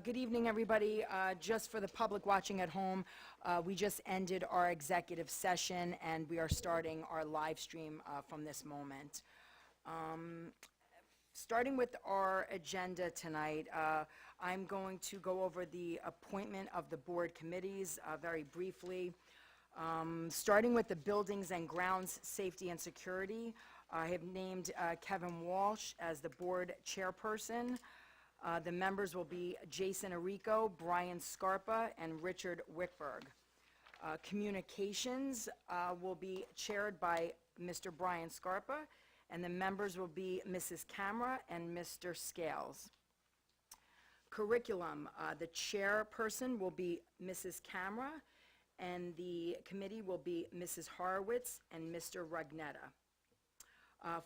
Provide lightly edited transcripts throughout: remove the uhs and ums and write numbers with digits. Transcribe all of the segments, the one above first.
Good evening, everybody. Just for the public watching at home, we just ended our executive session, and we are starting our live stream from this moment. Starting with our agenda tonight, I'm going to go over the appointment of the board committees very briefly. Starting with the Buildings and Grounds Safety and Security, I have named Kevin Walsh as the board chairperson. The members will be Jason Arrico, Brian Scarpa, and Richard Wickberg. Communications will be chaired by Mr. Brian Scarpa, and the members will be Mrs. Camera and Mr. Scales. Curriculum, the chairperson will be Mrs. Camera, and the committee will be Mrs. Horowitz and Mr. Rugnetta.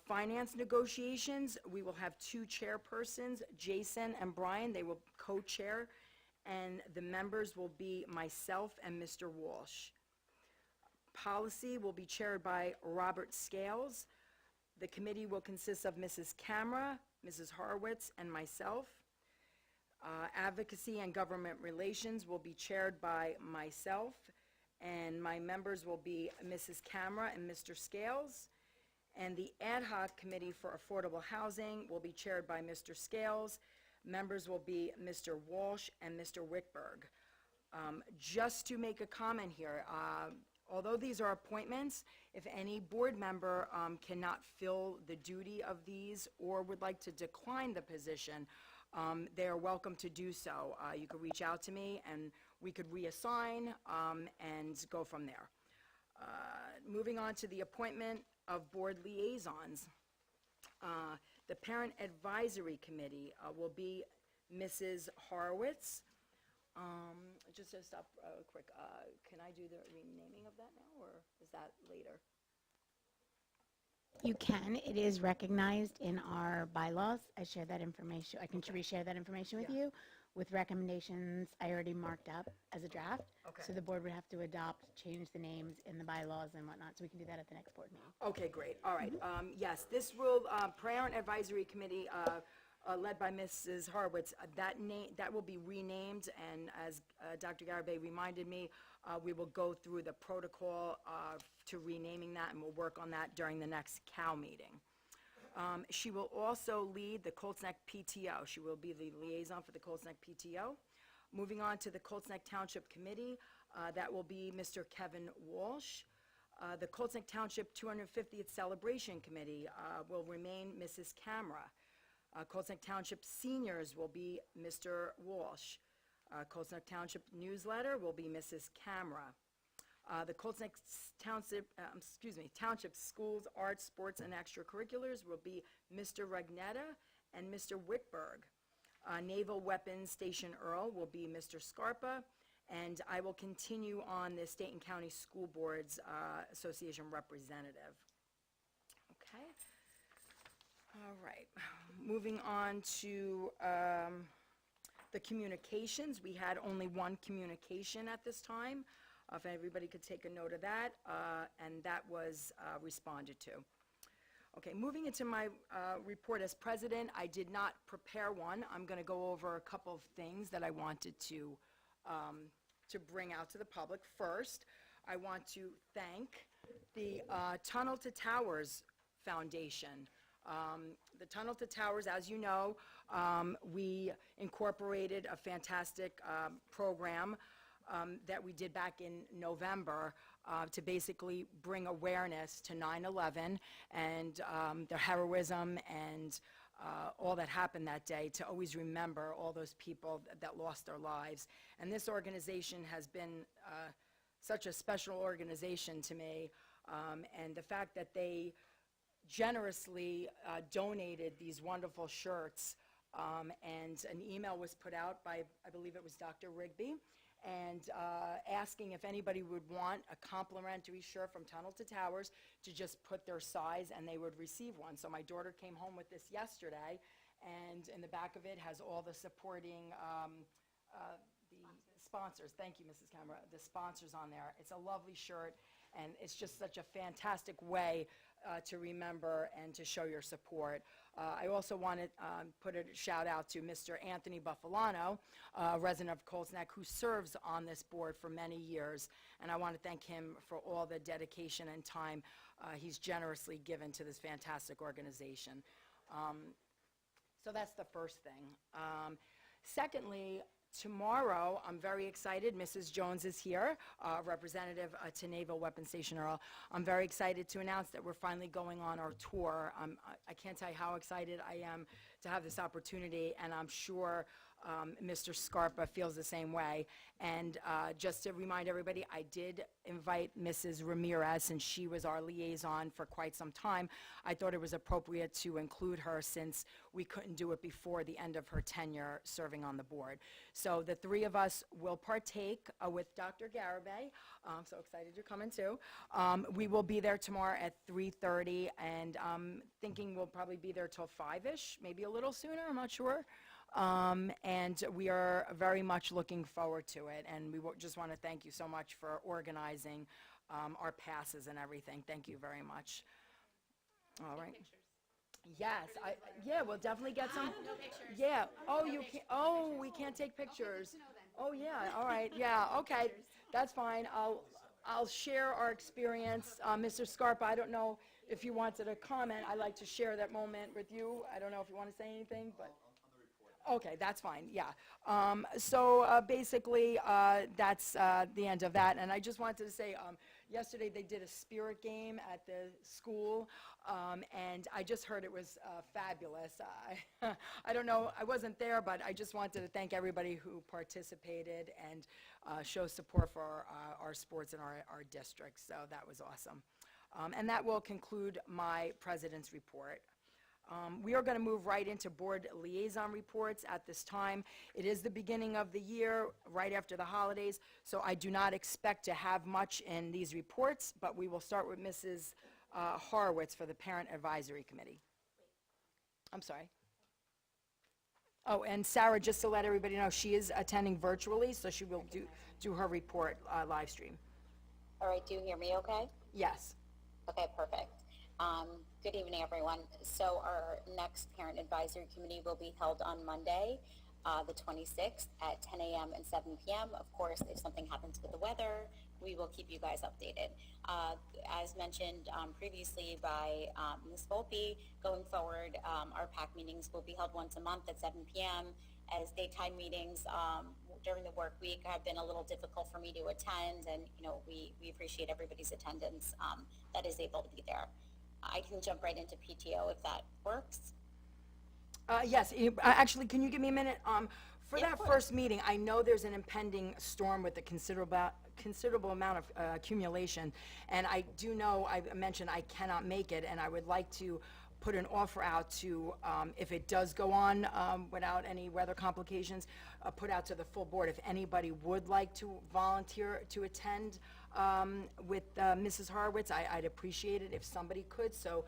Finance negotiations, we will have two chairpersons, Jason and Brian. They will co-chair, and the members will be myself and Mr. Walsh. Policy will be chaired by Robert Scales. The committee will consist of Mrs. Camera, Mrs. Horowitz, and myself. Advocacy and Government Relations will be chaired by myself, and my members will be Mrs. Camera and Mr. Scales. And the Ad Hoc Committee for Affordable Housing will be chaired by Mr. Scales. Members will be Mr. Walsh and Mr. Wickberg. Just to make a comment here, although these are appointments, if any board member cannot fill the duty of these or would like to decline the position, they are welcome to do so. You could reach out to me and we could reassign and go from there. Moving on to the appointment of board liaisons. The Parent Advisory Committee will be Mrs. Horowitz. Just to stop quick, can I do the renaming of that now, or is that later? You can. It is recognized in our bylaws. I share that information. I can reshare that information with you with recommendations I already marked up as a draft. Okay. So the board would have to change the names in the bylaws and whatnot, so we can do that at the next board meeting. Okay, great. All right. Yes, this will, Parent Advisory Committee, led by Mrs. Horowitz, that will be renamed, and as Dr. Garibay reminded me, we will go through the protocol to renaming that, and we'll work on that during the next COW meeting. She will also lead the Colts Neck PTO. She will be the liaison for the Colts Neck PTO. Moving on to the Colts Neck Township Committee, that will be Mr. Kevin Walsh. The Colts Neck Township 250th Celebration Committee will remain Mrs. Camera. Colts Neck Township Seniors will be Mr. Walsh. Colts Neck Township Newsletter will be Mrs. Camera. The Colts Neck Township Schools, Arts, Sports, and Extracurriculars will be Mr. Rugnetta and Mr. Wickberg. Naval Weapons Station Earl will be Mr. Scarpa, and I will continue on the State and County School Boards Association representative. Okay. All right. Moving on to the communications. We had only one communication at this time. If everybody could take a note of that, and that was responded to. Okay, moving into my report as president, I did not prepare one. I'm going to go over a couple of things that I wanted to bring out to the public. First, I want to thank the Tunnel to Towers Foundation. The Tunnel to Towers, as you know, we incorporated a fantastic program that we did back in November to basically bring awareness to 9/11 and the heroism and all that happened that day, to always remember all those people that lost their lives. And this organization has been such a special organization to me, and the fact that they generously donated these wonderful shirts, and an email was put out by, I believe it was Dr. Rigby, and asking if anybody would want a complimentary shirt from Tunnel to Towers to just put their size, and they would receive one. So my daughter came home with this yesterday, and in the back of it has all the supporting the sponsors. Thank you, Mrs. Camera. The sponsors on there. It's a lovely shirt, and it's just such a fantastic way to remember and to show your support. I also want to put a shout out to Mr. Anthony Buffalano, resident of Colts Neck, who serves on this board for many years, and I want to thank him for all the dedication and time he's generously given to this fantastic organization. So that's the first thing. Secondly, tomorrow, I'm very excited. Mrs. Jones is here, representative to Naval Weapons Station Earl. I'm very excited to announce that we're finally going on our tour. I can't tell you how excited I am to have this opportunity, and I'm sure Mr. Scarpa feels the same way. And just to remind everybody, I did invite Mrs. Ramirez, since she was our liaison for quite some time. I thought it was appropriate to include her since we couldn't do it before the end of her tenure serving on the board. So the three of us will partake with Dr. Garibay. I'm so excited you're coming too. We will be there tomorrow at 3:30, and I'm thinking we'll probably be there till 5-ish, maybe a little sooner, I'm not sure. And we are very much looking forward to it, and we just want to thank you so much for organizing our passes and everything. Thank you very much. All right. Yes, yeah, we'll definitely get some. No pictures. Yeah. Oh, you can't. Oh, we can't take pictures. Oh, yeah. All right. Yeah. Okay. That's fine. I'll share our experience. Mr. Scarpa, I don't know if you wanted to comment. I'd like to share that moment with you. I don't know if you want to say anything, but. Okay, that's fine, yeah. So basically, that's the end of that. And I just wanted to say, yesterday they did a spirit game at the school, and I just heard it was fabulous. I don't know, I wasn't there, but I just wanted to thank everybody who participated and show support for our sports in our district. So that was awesome. And that will conclude my president's report. We are going to move right into board liaison reports at this time. It is the beginning of the year, right after the holidays, so I do not expect to have much in these reports, but we will start with Mrs. Horowitz for the Parent Advisory Committee. I'm sorry. Oh, and Sarah, just to let everybody know, she is attending virtually, so she will do her report live stream. All right, do you hear me okay? Yes. Okay, perfect. Good evening, everyone. So our next Parent Advisory Committee will be held on Monday, the 26th at 10 a.m. and 7 p.m. Of course, if something happens with the weather, we will keep you guys updated. As mentioned previously by Ms. Volpe, going forward, our PAC meetings will be held once a month at 7 p.m. as daytime meetings during the work week have been a little difficult for me to attend, and we appreciate everybody's attendance that is able to be there. I can jump right into PTO if that works. Yes, actually, can you give me a minute? For Yeah, that of first meeting, I know there's an impending storm with a considerable amount of accumulation, and I do know, I mentioned I cannot make it, and I would like to put an offer out to, if it does go on without any weather complications, put out to the full board if anybody would like to volunteer to attend with Mrs. Horowitz. I'd appreciate it if somebody could, so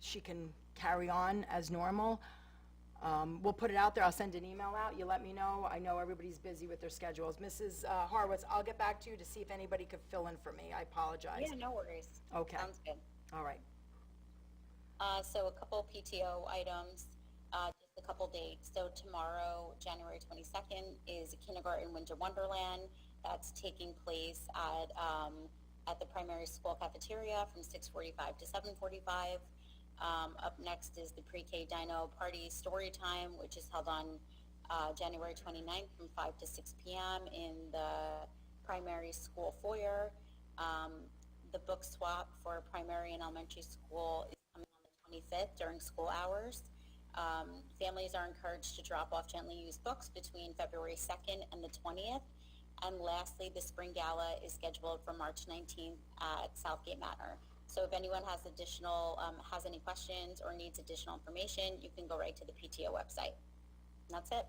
she can carry on as normal. We'll put it out there. I'll send an email out. You let me know. I know everybody's busy with their schedules. Mrs. Horowitz, I'll get back to you to see if anybody could fill in for me. I apologize. Yeah, no worries. Okay. Sounds good. All right. So a couple PTO items, just a couple dates. So tomorrow, January 22nd, is Kindergarten Winter Wonderland. That's taking place at the primary school cafeteria from 6:45 to 7:45. Up next is the pre-K Dino Party Story Time, which is held on January 29th from 5 to 6 p.m. in the primary school foyer. The book swap for primary and elementary school is coming on the 25th during school hours. Families are encouraged to drop off gently used books between February 2nd and the 20th. And lastly, the Spring Gala is scheduled for March 19th at Southgate Manor. So if anyone has has any questions or needs additional information, you can go right to the PTO website. And that's it.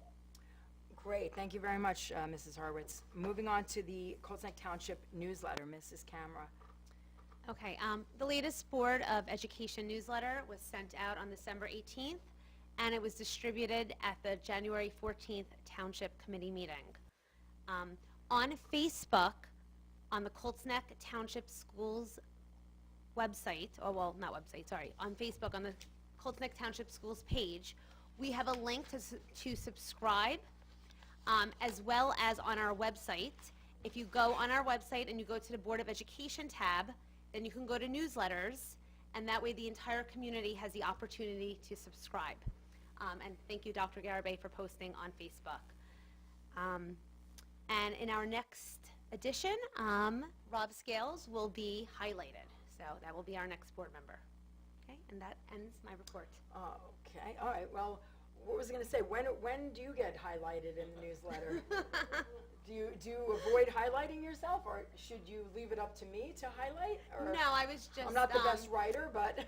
Great. Thank you very much, Mrs. Horowitz. Moving on to the Colts Neck Township newsletter, Mrs. Camera. Okay, the latest Board of Education newsletter was sent out on December 18th, and it was distributed at the January 14th Township Committee meeting. On Facebook, on the Colts Neck Township Schools website, or well, not website, sorry, on Facebook, on the Colts Neck Township Schools page, we have a link to subscribe, as well as on our website. If you go on our website and you go to the Board of Education tab, then you can go to newsletters, and that way the entire community has the opportunity to subscribe. And thank you, Dr. Garibay, for posting on Facebook. And in our next edition, Rob Scales will be highlighted. So that will be our next board member. Okay, and that ends my report. Okay, all right, well, what was I gonna say, when do you get highlighted in the newsletter? Do you avoid highlighting yourself, or should you leave it up to me to highlight? Or No, I was just. I'm not the best writer, but.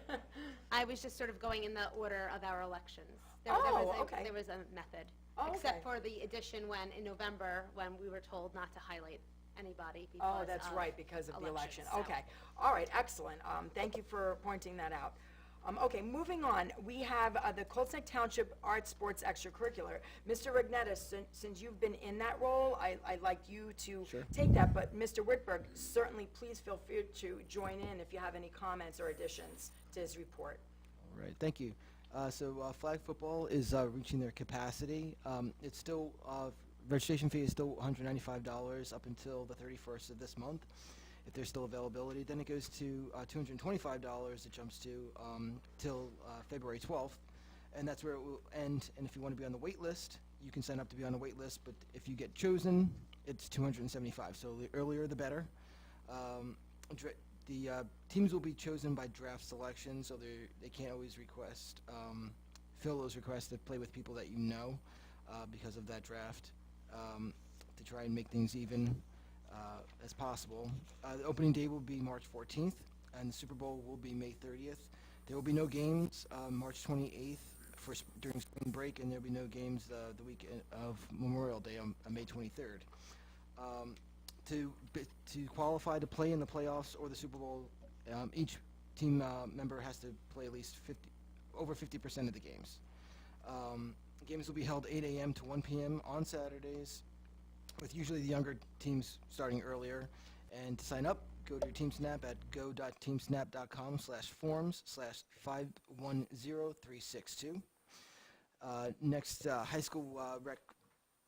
I was just sort of going in the order of our elections. Okay. There was a method. Oh, Except okay. for the addition when, in November, when we were told not to highlight anybody because Oh, that's of right, because of the election. elections. So- Okay, all right, excellent. Thank you for pointing that out. Okay, moving on, we have the Colts Neck Township Art Sports Extracurricular. Mr. Regnetta, since you've been in that role, I'd like you to take that, but Mr. Whitberg, certainly please feel free to join in if you have any comments or additions to his report. All right, thank you. Flag football is reaching their capacity. It's still, registration fee is still $195 up until the 31st of this month, if there's still availability. Then it goes to $225. It jumps to till February 12th, and that's where it will end. And if you want to be on the wait list, you can sign up to be on the wait list, but if you get chosen, it's $275. So the earlier the better. The teams will be chosen by draft selection, so they can't always fill those requests to play with people that you know because of that draft, to try and make things even as possible. The opening day will be March 14th, and the Super Bowl will be May 30th. There will be no games March 28th during spring break, and there will be no games the week of Memorial Day on May 23rd. To qualify to play in the playoffs or the Super Bowl, each team member has to play at least over 50% of the games. Games will be held 8 a.m. to 1 p.m. on Saturdays, with usually the younger teams starting earlier. And to sign up, go to your TeamSnap at go.teamsnap.com/forms/510362. Next, high school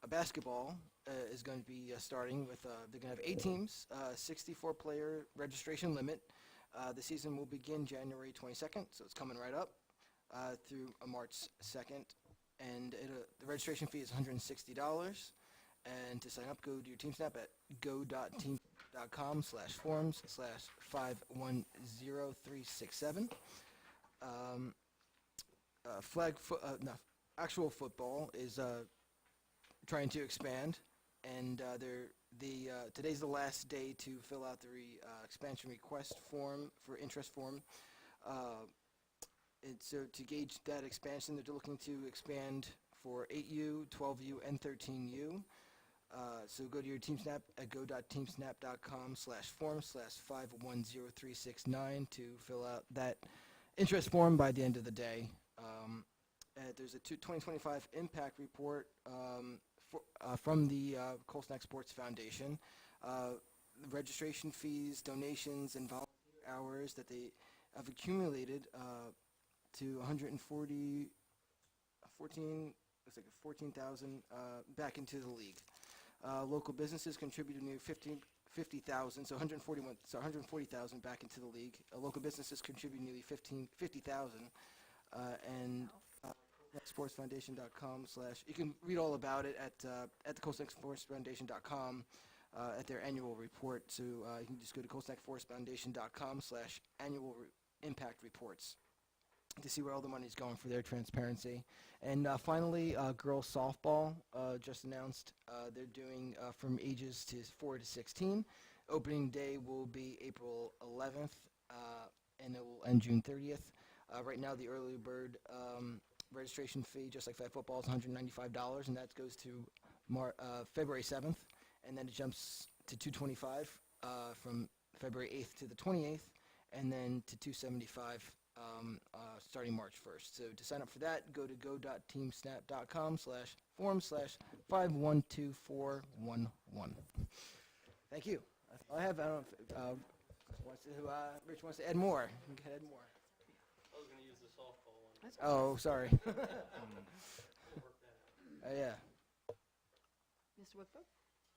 basketball is going to be starting with, they're going to have 8 teams, 64-player registration limit. The season will begin January 22nd, so it's coming right up, through March 2nd. And the registration fee is $160. And to sign up, go to your TeamSnap at go.teamsnap.com/forms/510367. Actual football is trying to expand, and today's the last day to fill out the expansion request form for interest form. So to gauge that expansion, they're looking to expand for 8U, 12U, and 13U. So go to your TeamSnap at go.teamsnap.com/forms/510369 to fill out that interest form by the end of the day. There's a 2025 impact report from the Colts Neck Sports Foundation. The registration fees, donations, and volunteer hours that they have accumulated to 14,000 back into the league. Local businesses contributed nearly 50,000, so 140,000 back into the league. Local businesses contributed nearly 50,000, and sportsfoundation.com/ you can read all about it at the coltsnecksportsfoundation.com at their annual report. So you can just go to coltsnecksportsfoundation.com/annual impact reports to see where all the money is going for their transparency. And finally, girls softball just announced they're doing from ages to 4 to 16. Opening day will be April 11th, and it will end June 30th. Right now, the early bird registration fee, just like flag football, is $195, and that goes to February 7th, and then it jumps to $225 from February 8th to the 28th, and then to $275 starting March 1st. So to sign up for that, go to go.teamsnap.com/forms/512411. Thank you. That's all I have. I don't know if, Rich wants to add more. You can add more. I was going to use the softball one. That's Oh, sorry. Yeah. Mr. Whitfield?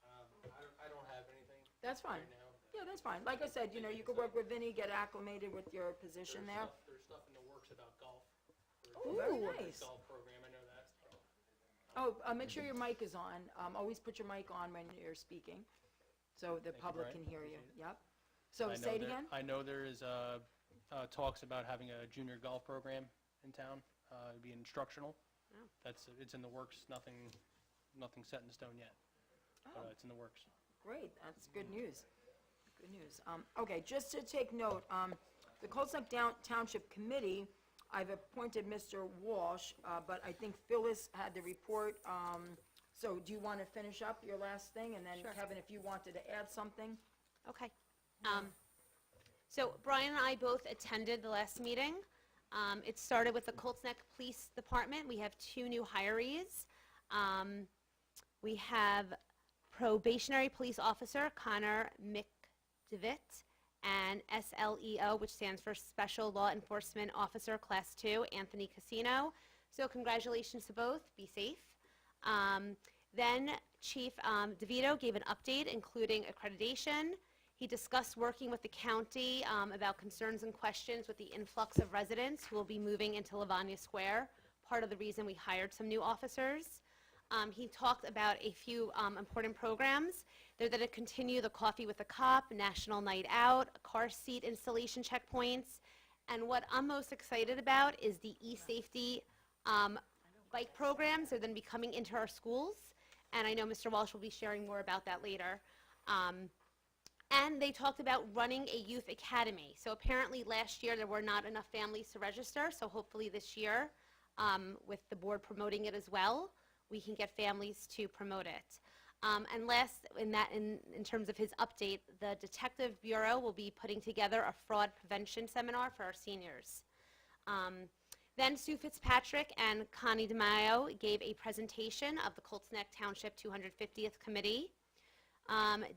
I don't have anything That's fine. right now. Yeah, that's fine. Like I said, you know, you could work with Vinny, get acclimated with your position there. There's stuff in the works about golf. Oh, very Ooh. nice. Golf program, I know that. Oh, make sure your mic is on. Always put your mic on when you're speaking, so the Thank you, public Brian. can hear you. Appreciate Yep. So I know say it there- again? I know there is talks about having a junior golf program in town. It'd be instructional. Oh. It's in the works. Nothing set in stone yet. Oh. But it's in the works. Great, that's good news. Good news. Okay, just to take note, the Colts Neck Township Committee, I've appointed Mr. Walsh, but I think Phyllis had the report. So do you want to finish up your last thing? And then Sure. Kevin, if you wanted to add something? Okay. So Brian and I both attended the last meeting. It started with the Colts Neck Police Department. We have 2 new hirees. We have probationary police officer Connor McDevitt and SLEO, which stands for Special Law Enforcement Officer Class 2, Anthony Casino. So congratulations to both. Be safe. Then Chief DeVito gave an update, including accreditation. He discussed working with the county about concerns and questions with the influx of residents who will be moving into Livonia Square, part of the reason we hired some new officers. He talked about a few important programs. They're going to continue the Coffee with a Cop, National Night Out, car seat installation checkpoints, and what I'm most excited about is the e-safety bike programs. They're going to be coming into our schools, and I know Mr. Walsh will be sharing more about that later. And they talked about running a youth academy. So apparently last year there were not enough families to register, so hopefully this year, with the board promoting it as well, we can get families to promote it. And last, in terms of his update, the Detective Bureau will be putting together a fraud prevention seminar for our seniors. Then Sue Fitzpatrick and Connie DeMaio gave a presentation of the Colts Neck Township 250th Committee.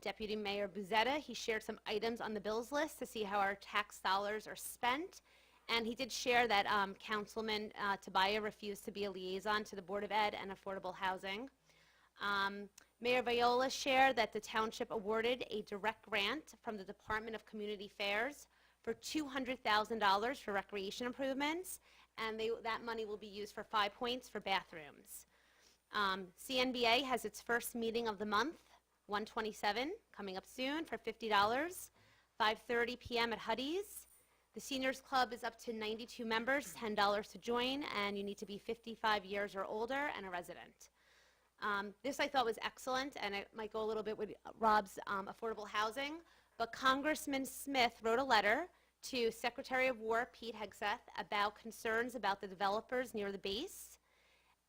Deputy Mayor Buzetta, he shared some items on the bills list to see how our tax dollars are spent. And he did share that Councilman Tabaya refused to be a liaison to the Board of Ed and Affordable Housing. Mayor Viola shared that the township awarded a direct grant from the Department of Community Affairs for $200,000 for recreation improvements, and that money will be used for 5 points for bathrooms. CNBA has its first meeting of the month, 127, coming up soon for $50, 5:30 p.m. at Huddy's. The Seniors Club is up to 92 members, $10 to join, and you need to be 55 years or older and a resident. This I thought was excellent, and it might go a little bit with Rob's affordable housing, but Congressman Smith wrote a letter to Secretary of War Pete Hegseth about concerns about the developers near the base,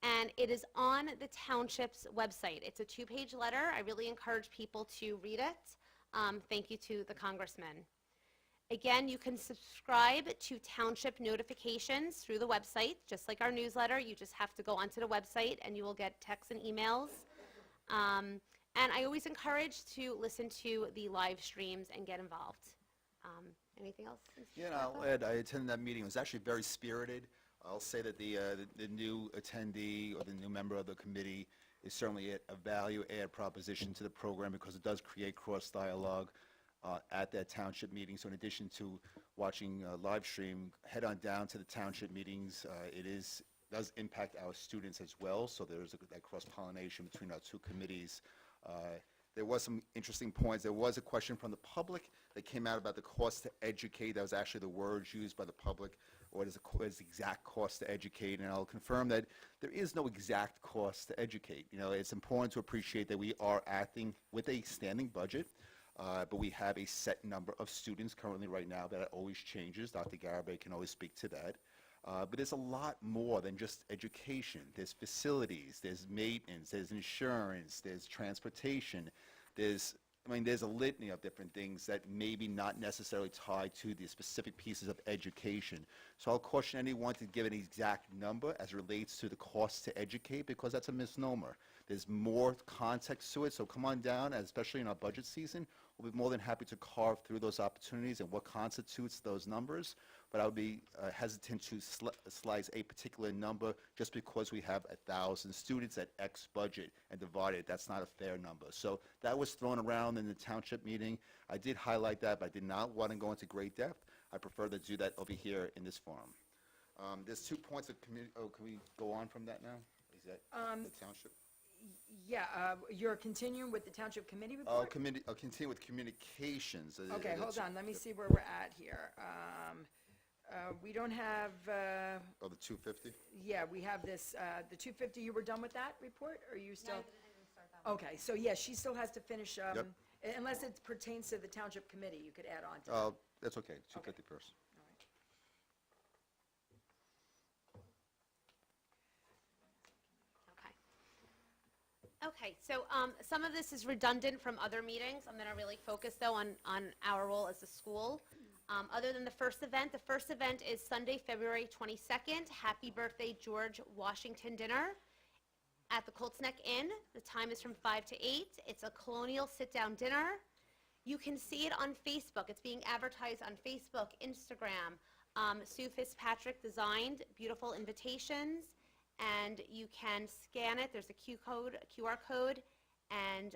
and it is on the township's website. It's a 2-page letter. I really encourage people to read it. Thank you to the congressman. Again, you can subscribe to township notifications through the website, just like our newsletter. You just have to go onto the website and you will get texts and emails. And I always encourage to listen to the live streams and get involved. Anything else? Mr. Yeah, and I'll add, I attended that meeting. It was actually very spirited. I'll say that the new attendee or the new member of the committee is certainly a value-add proposition to the program because it does create cross-dialogue at that township meeting. So in addition to watching live stream, head on down to the township meetings. It does impact our students as well, so there's that cross-pollination between our 2 committees. There was some interesting points. There was a question from the public that came out about the cost to educate. That was actually the words used by the public. What is the exact cost to educate? And I'll confirm that there is no exact cost to educate. You know, it's important to appreciate that we are acting with a standing budget, but we have a set number of students currently right now that always changes. Dr. Garibay can always speak to that. But there's a lot more than just education. There's facilities, there's maintenance, there's insurance, there's transportation. There's a litany of different things that maybe not necessarily tied to the specific pieces of education. So I'll caution anyone to give an exact number as it relates to the cost to educate, because that's a misnomer. There's more context to it, so come on down, especially in our budget season. We'll be more than happy to carve through those opportunities and what constitutes those numbers, but I would be hesitant to slice a particular number just because we have 1,000 students at X budget and divide it. That's not a fair number. So that was thrown around in the township meeting. I did highlight that, but I did not want to go into great depth. I prefer to do that over here in this forum. There's 2 points of community. Oh, can we go on from that now? Is that the township? Yeah, you're continuing with the township committee Oh, report? continue with communications. Okay, hold on, let me see where we're at here. We don't have, Oh, the 250? yeah, we have this, the 250, you were done with that report, or you still? Okay, so yeah, she still has to finish, Yep. unless it pertains to the township committee, you could add on to that. That's okay, 250 first. Okay, so some of this is redundant from other meetings. I'm going to really focus, though, on our role as a school. Other than the first event is Sunday, February 22nd, Happy Birthday George Washington dinner at the Colts Neck Inn. The time is from 5 to 8. It's a colonial sit-down dinner. You can see it on Facebook. It's being advertised on Facebook, Instagram. Sue Fitzpatrick designed beautiful invitations, and you can scan it. There's a QR code, and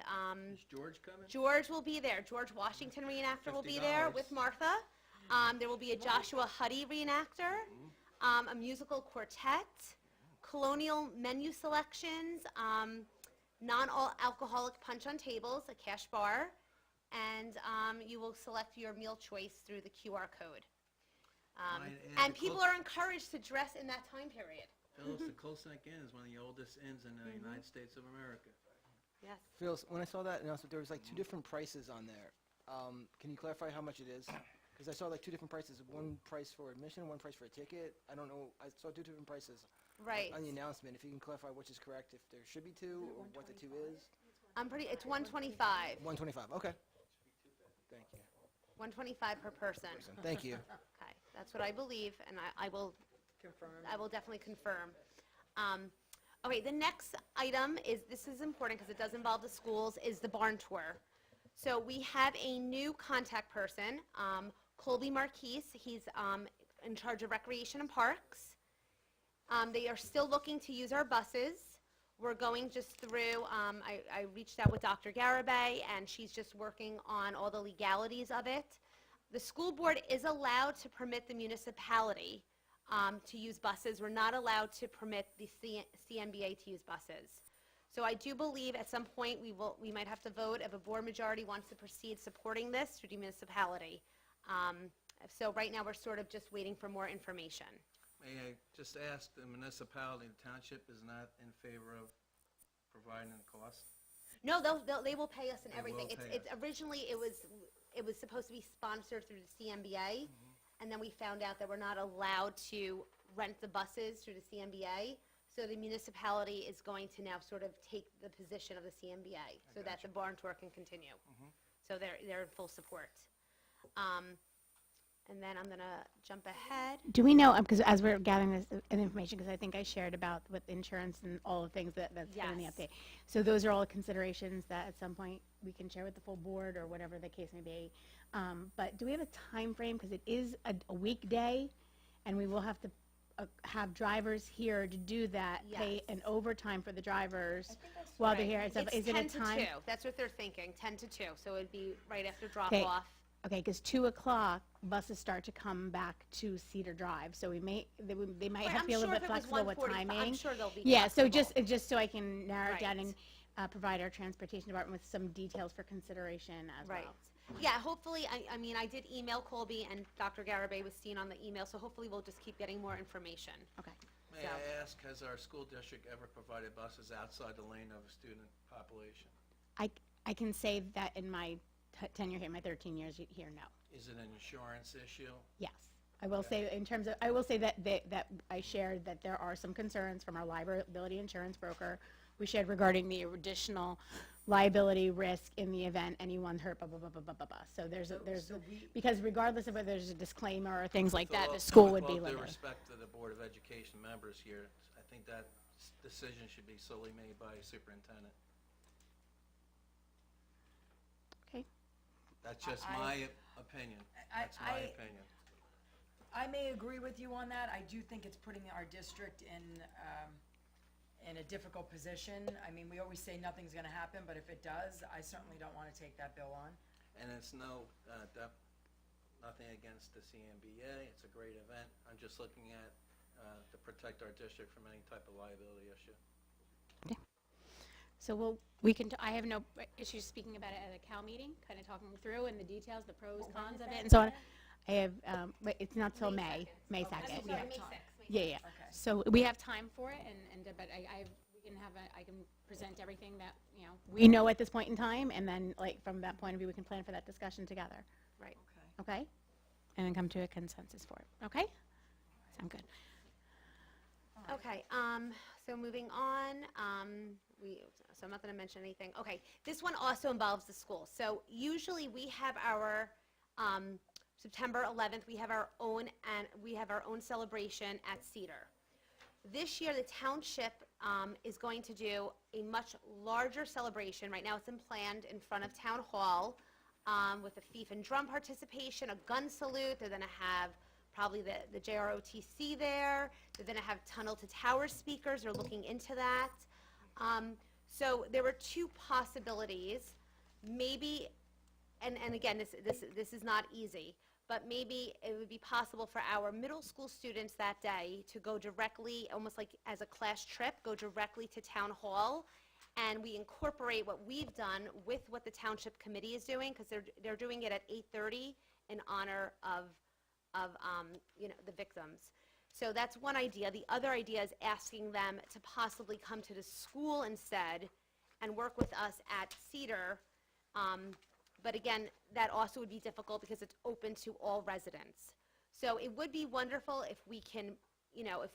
Is George coming? George will be there. George Washington reenactor will be there $50. with Martha. There will be a Joshua Huddy reenactor, a musical quartet, colonial menu selections, non-alcoholic punch on tables, a cash bar, and you will select your meal choice through the QR code. Might add And the people Colts- are encouraged to dress in that time period. Phyllis, the Colts Neck Inn is one of the oldest inns in the United States of America. Yes. Phil, when I saw that announcement, there was like 2 different prices on there. Can you clarify how much it is? Because I saw like 2 different prices, one price for admission, one price for a ticket. I don't know, I saw 2 different prices Right. on the announcement. If you can clarify which is correct, if there should be 2, or what the 2 is. It's 125. 125, okay. Thank you. 125 per person. Thank you. Okay, that's what I believe, and I will Confirm. I will definitely confirm. Okay, the next item is, this is important because it does involve the schools, is the barn tour. So we have a new contact person, Colby Marquise. He's in charge of recreation and parks. They are still looking to use our buses. We're going just through, I reached out with Dr. Garibay, and she's just working on all the legalities of it. The school board is allowed to permit the municipality to use buses. We're not allowed to permit the CNBA to use buses. So I do believe at some point we might have to vote if a board majority wants to proceed supporting this through the municipality. So right now we're sort of just waiting for more information. May I just ask, the municipality, the township is not in favor of providing the cost? No, they will pay us and They will everything. pay It's originally it was supposed to be sponsored through the CNBA, and then we found out that we're not allowed to rent the buses through the CNBA. So the municipality is going to now sort of take the position of the CNBA so that the barn tour can continue. So they're in full support. And then I'm going to jump ahead. Do we know, because as we're gathering this information, because I think I shared about with insurance and all the things that's been in the Yes. update. So those are all considerations that at some point we can share with the full board or whatever the case may be. But do we have a time frame? Because it is a weekday, and we will have to have drivers here to do that, pay Yes. an overtime for the drivers while they're here. and stuff. It's Is it 10 a to time? 2. That's what they're thinking, 10 to 2. So it'd be right after drop Okay. off. Okay, because 2 o'clock, buses start to come back to Cedar Drive, so they might Right, have to I'm be a little sure bit if it was flexible with 1:45, timing. I'm sure they'll be Yeah, so flexible. just so I can narrow it down Right. and provide our transportation department with some details for consideration as Right. well. Yeah, hopefully, I mean, I did email Colby, and Dr. Garibay was seen on the email, so hopefully we'll just keep getting more information. Okay. May So- I ask, has our school district ever provided buses outside the lane of a student population? I can say that in my tenure here, my 13 years here, no. Is it an insurance issue? Yes. I will say in terms of, I will say that I shared that there are some concerns from our liability insurance broker. We shared regarding the additional liability risk in the event anyone's hurt, blah, blah, blah, blah, blah, blah, blah. So because regardless of whether there's a disclaimer or things like that, the school would be With all due liable. respect to the Board of Education members here, I think that decision should be solely made by superintendent. Okay. That's just I- my opinion. That's my opinion. I may agree with you on that. I do think it's putting our district in a difficult position. I mean, we always say nothing's gonna happen, but if it does, I certainly don't wanna take that bill on. And it's nothing against the CNBA. It's a great event. I'm just looking at, to protect our district from any type of liability issue. So I have no issues speaking about it at a Cal meeting, kind of talking through and the details, the pros, cons of it, and so on. I have, but it's not till May 2nd. Yeah. Yeah. Okay. So we have time for it, but I can present everything that, we know at this point in time, and then, like, from that point of view, we can plan for that discussion together, Right. Okay. okay? And then come to a consensus for it, okay? Sound good? Okay, so moving on, so I'm not gonna mention anything. Okay, this one also involves the school. So usually we have our, September 11th, we have our own celebration at Cedar. This year, the township, is going to do a much larger celebration. Right now, it's been planned in front of Town Hall, with a fife and drum participation, a gun salute. They're gonna have probably the JROTC there. They're going to have tunnel to tower speakers. They're looking into that. So there were two possibilities. Maybe, and again, this is not easy, but maybe it would be possible for our middle school students that day to go directly, almost like as a class trip, go directly to Town Hall, and we incorporate what we've done with what the Township Committee is doing, because they're doing it at 8:30 in honor of the victims. So that's one idea. The other idea is asking them to possibly come to the school instead and work with us at Cedar. But again, that also would be difficult because it's open to all residents. So it would be wonderful if we can, if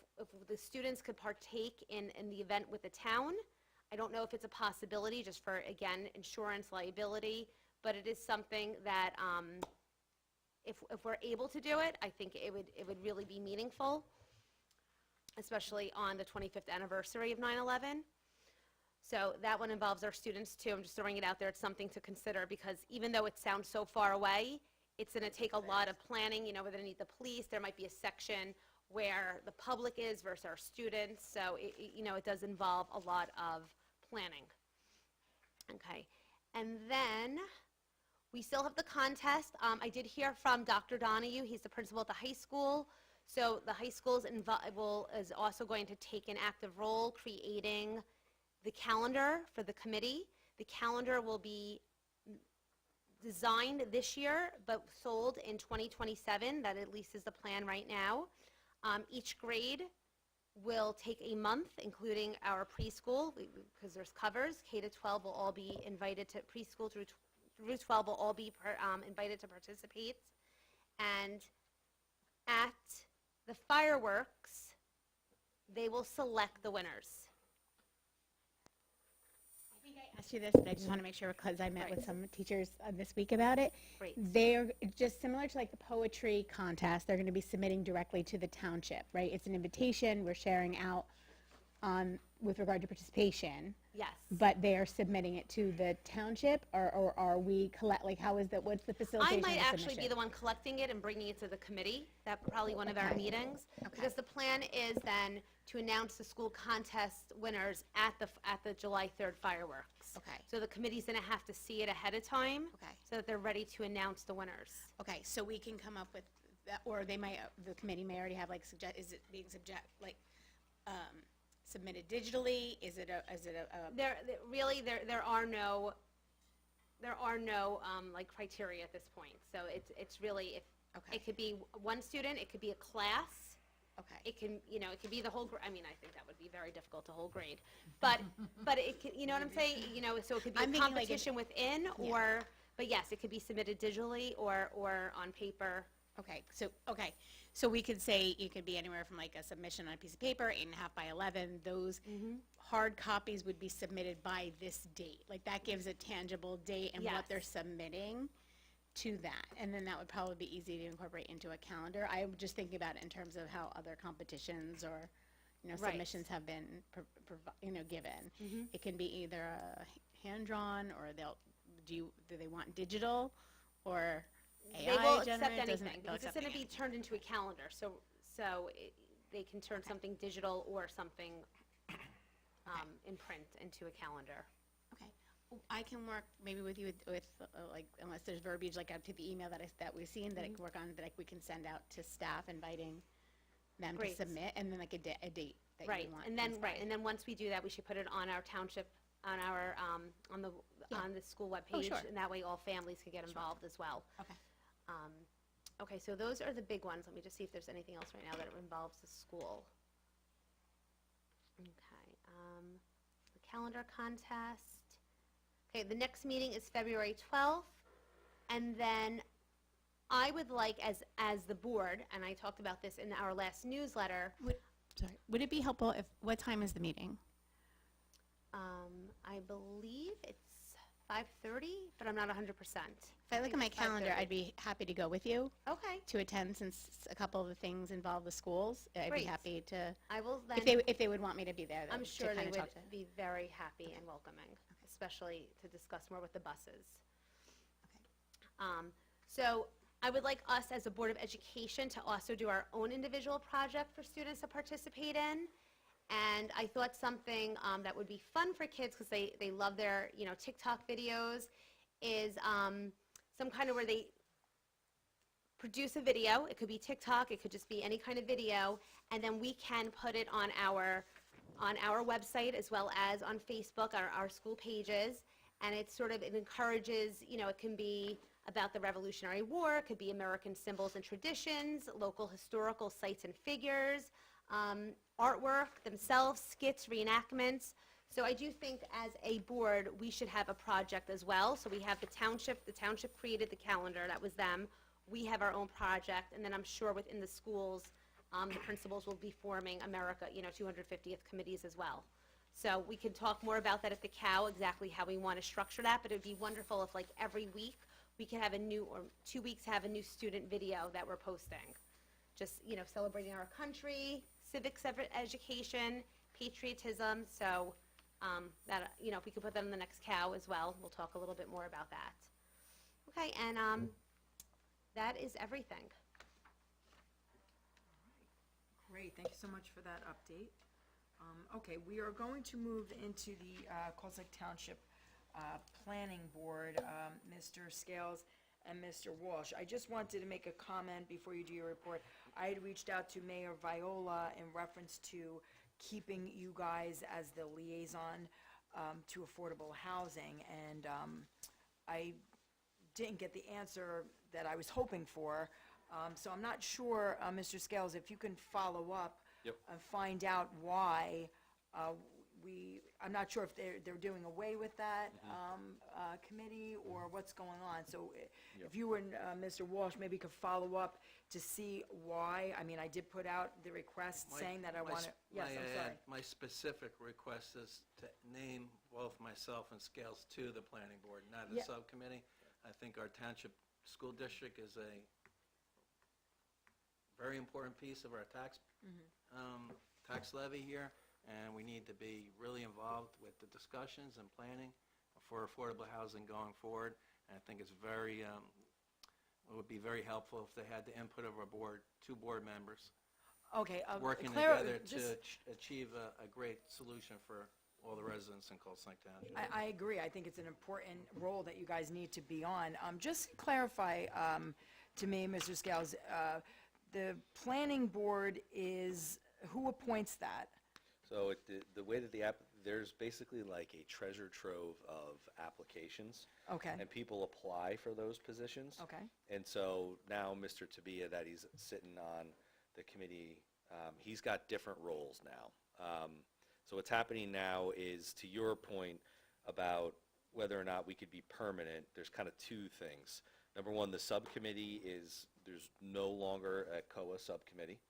the students could partake in the event with the town. I don't know if it's a possibility just for, again, insurance liability, but it is something that, if we're able to do it, I think it would really be meaningful, especially on the 25th anniversary of 9/11. So that one involves our students too. I'm just throwing it out there. It's something to consider because even though it sounds so far away, it's going to take a lot of planning. We're going to need the police. There might be a section where the public is versus our students. So it does involve a lot of planning. Okay, and then we still have the contest. I did hear from Dr. Donahue. He's the principal at the high school. So the high school is also going to take an active role creating the calendar for the committee. The calendar will be designed this year, but sold in 2027. That at least is the plan right now. Each grade will take a month, including our preschool, because there's covers. K to 12 will all be invited to preschool through 12 will all be invited to participate. And at the fireworks, they will select the winners. I think I asked you this, but I just want to make sure because I met with some teachers this week about it. Great. They're just similar to like the poetry contest. They're going to be submitting directly to the township, right? It's an invitation. We're sharing out with regard to participation. Yes. But they are submitting it to the township, or are we what's the I facilitation of might the actually submission? be the one collecting it and bringing it to the committee. That's probably one of our Okay. meetings. Okay. Because the plan is then to announce the school contest winners at the July 3rd fireworks. Okay. So the committee's going to have to see it ahead of time. Okay. So that they're ready to announce the winners. Okay, so we can come up with that, or the committee may already have is it being submitted digitally? Is it a There are no like criteria at this point. So it's really Okay. it could be one student, it could be a class. okay. It can, it could be the whole, I mean, I think that would be very difficult, the whole grade. But it can, you know what I'm saying? So it could be I'm a thinking like competition within, but yes, it could be submitted digitally or on paper. So we could say it could be anywhere from like a submission on a piece of paper, 8.5 by 11. Those hard copies would be submitted by this date. Like that gives a tangible date and what they're Yes. submitting to that. And then that would probably be easy to incorporate into a calendar. I'm just thinking about it in terms of how other competitions or Right. submissions have been given. It can be either a hand drawn or do they want digital, or They AI will generated? accept Doesn't- anything, they'll because it's accept gonna be turned into a calendar, so they can turn something digital or something, in print into a calendar. Okay. I can work maybe with you with like, unless there's verbiage like out to the email that we've seen, that I can work on, that we can send out to staff inviting them to Great. submit, and then like a date that Right, you want. and then, comes by. right, and then once we do that, we should put it on our township, on our, on the school webpage. sure. And that way all families can get involved as well. Okay. Okay, so those are the big ones. Let me just see if there's anything else right now that involves the school. Okay, the calendar contest. Okay, the next meeting is February 12th, and then I would like, as the board, and I talked about this in our last newsletter, Would it be helpful if, what time is the meeting? I believe it's 5:30, but I'm not 100%. If I look at my calendar, I'd be happy to go with you Okay, to attend, since a couple of the things involve the schools. I'd be Great. happy to, I will then. if they would want me to be there, though, I'm to sure they kinda talk would to- be very happy and welcoming, especially to discuss more with the buses. So I would like us as a Board of Education to also do our own individual project for students to participate in. And I thought something that would be fun for kids, because they love their, TikTok videos, is some kind of where they produce a video. It could be TikTok, it could just be any kind of video, and then we can put it on our website as well as on Facebook, our school pages. And it encourages, it can be about the Revolutionary War, it could be American symbols and traditions, local historical sites and figures, artwork themselves, skits, reenactments. So I do think as a board, we should have a project as well. So we have the township created the calendar, that was them. We have our own project, and then I'm sure within the schools, the principals will be forming 250th committees as well. So we can talk more about that at the COW, exactly how we want to structure that, but it would be wonderful if like every week, we could have or 2 weeks have a new student video that we're posting. Just, celebrating our country, civic education, patriotism, so that, if we could put that on the next COW as well, we'll talk a little bit more about that. Okay, and that is everything. Great, thank you so much for that update. Okay, we are going to move into the Colts Township Planning Board, Mr. Scales and Mr. Walsh. I just wanted to make a comment before you do your report. I had reached out to Mayor Viola in reference to keeping you guys as the liaison to affordable housing, and I didn't get the answer that I was hoping for. So I'm not sure, Mr. Scales, if you can follow up and find out why I'm not sure if they're doing away with that committee or what's going on. So if you and Mr. Walsh maybe could follow up to see why. I mean, I did put out the request saying that I want to, yes, I'm sorry. My specific request is to name both myself and Scales to the planning board, not a Yeah. subcommittee. I think our township school district is a very important piece of our tax levy here, and we need to be really involved with the discussions and planning for affordable housing going forward. And I think it's it would be very helpful if they had the input of our board, 2 board members, Okay. working Clara, together to just- achieve a great solution for all the residents in Colts Neck Township. I agree. I think it's an important role that you guys need to be on. Just clarify to me, Mr. Scales, the planning board is, who appoints that? So the way that there's basically like a treasure trove of applications. Okay. And people apply for those positions. Okay. And so now Mr. Tabia, that he's sitting on the committee, he's got different roles now. So what's happening now is, to your point about whether or not we could be permanent, there's kind of 2 things. Number one, the subcommittee there's no longer a COA subcommittee.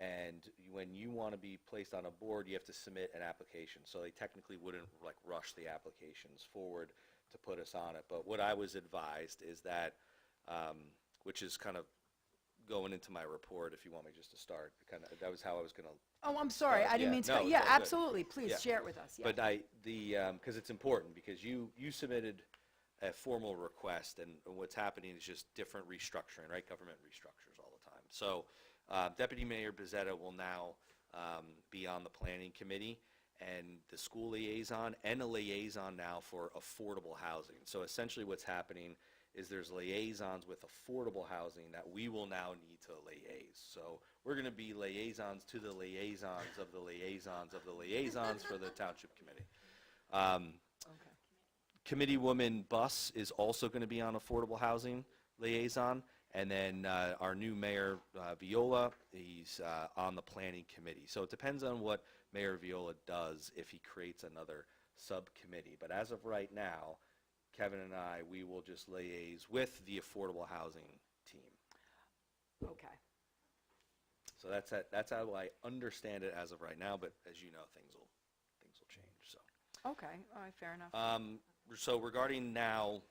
And when you want to be placed on a board, you have to submit an application. So they technically wouldn't rush the applications forward to put us on it. But what I was advised is that, which is kind of going into my report, if you want me just to start, that was how I was going to. Oh, I'm sorry. I didn't Yeah, mean to. no, it's Yeah, all good. absolutely. Please Yeah. share it with us. Yeah. But because it's important, because you submitted a formal request, and what's happening is just different restructuring, right? Government restructures all the time. So Deputy Mayor Bezzetta will now be on the planning committee, and the school liaison, and a liaison now for affordable housing. So essentially what's happening is there's liaisons with affordable housing that we will now need to liaise. So we're going to be liaisons to the liaisons of the liaisons of the liaisons for the Township Committee. Okay. Committeewoman Buss is also going to be on affordable housing liaison. And then our new mayor, Viola, he's on the planning committee. So it depends on what Mayor Viola does if he creates another subcommittee. But as of right now, Kevin and I, we will just liaise with the affordable housing team. Okay. So that's how I understand it as of right now. But as you know, things will change. So. Okay, all right, fair enough. So regarding now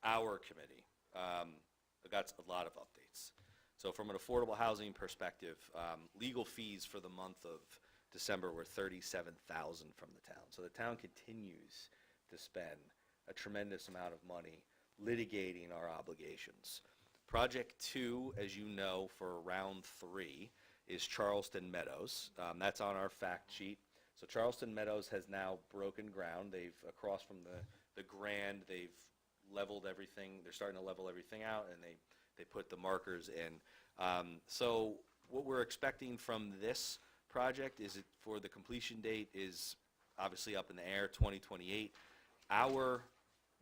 our committee, I've got a lot of updates. So from an affordable housing perspective, legal fees for the month of December were $37,000 from the town. So the town continues to spend a tremendous amount of money litigating our obligations. Project 2, as you know, for round 3 is Charleston Meadows. That's on our fact sheet. So Charleston Meadows has now broken ground. They've, across from the Grand, they've leveled everything. They're starting to level everything out, and they put the markers in. So what we're expecting from this project is it, for the completion date is obviously up in the air, 2028. Our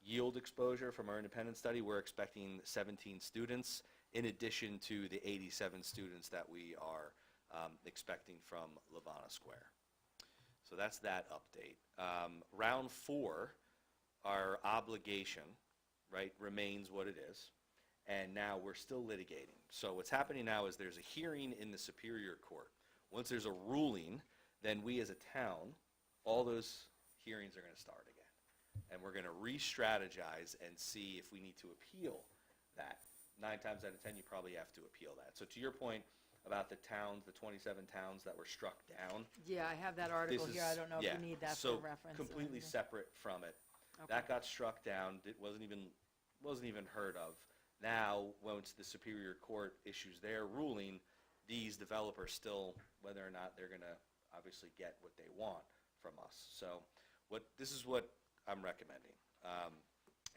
yield exposure from our independent study, we're expecting 17 students in addition to the 87 students that we are expecting from Levana Square. So that's that update. Round 4, our obligation, right, remains what it is, and now we're still litigating. So what's happening now is there's a hearing in the Superior Court. Once there's a ruling, then we as a town, all those hearings are going to start again. And we're going to re-strategize and see if we need to appeal that. 9 times out of 10, you probably have to appeal that. So to your point about the towns, the 27 towns that were struck down. Yeah, I have that article this here. I don't know if yeah, you need that so for reference. completely separate from it. Okay. That got struck down. It wasn't even heard of. Now, once the Superior Court issues their ruling, these developers still, whether or not they're going to obviously get what they want from us. So this is what I'm recommending.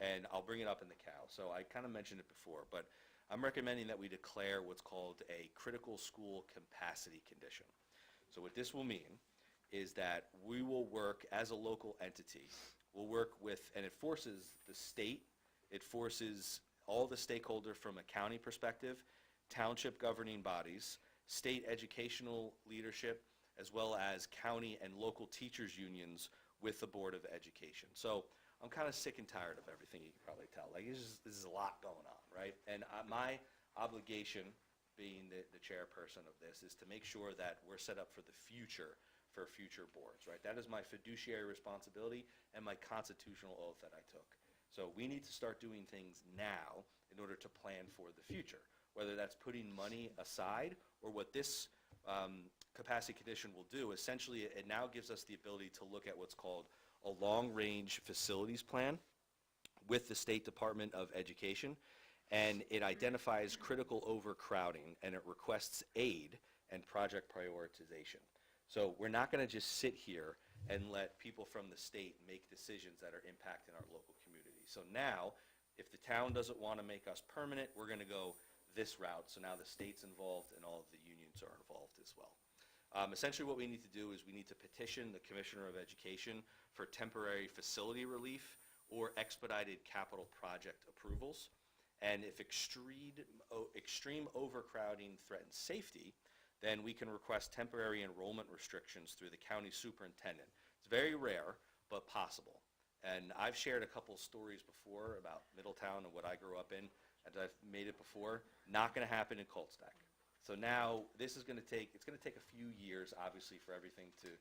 And I'll bring it up in the COW. So I kind of mentioned it before, but I'm recommending that we declare what's called a critical school capacity condition. So what this will mean is that we will work as a local entity. We'll work with, and it forces the state, it forces all the stakeholders from a county perspective, township governing bodies, state educational leadership, as well as county and local teachers unions with the Board of Education. So I'm kind of sick and tired of everything, you can probably tell. Like, this is a lot going on, right? And my obligation, being the chairperson of this, is to make sure that we're set up for the future, for future boards, right? That is my fiduciary responsibility and my constitutional oath that I took. So we need to start doing things now in order to plan for the future, whether that's putting money aside or what this capacity condition will do. Essentially, it now gives us the ability to look at what's called a long-range facilities plan with the State Department of Education, and it identifies critical overcrowding, and it requests aid and project prioritization. So we're not going to just sit here and let people from the state make decisions that are impacting our local community. So now, if the town doesn't want to make us permanent, we're going to go this route. So now the state's involved and all of the unions are involved as well. Essentially what we need to do is we need to petition the Commissioner of Education for temporary facility relief or expedited capital project approvals. And if extreme overcrowding threatens safety, then we can request temporary enrollment restrictions through the county superintendent. It's very rare, but possible. And I've shared a couple stories before about Middletown and what I grew up in, and I've made it before. Not going to happen in Colts. So now this is going to take, it's going to take a few years, obviously, for everything to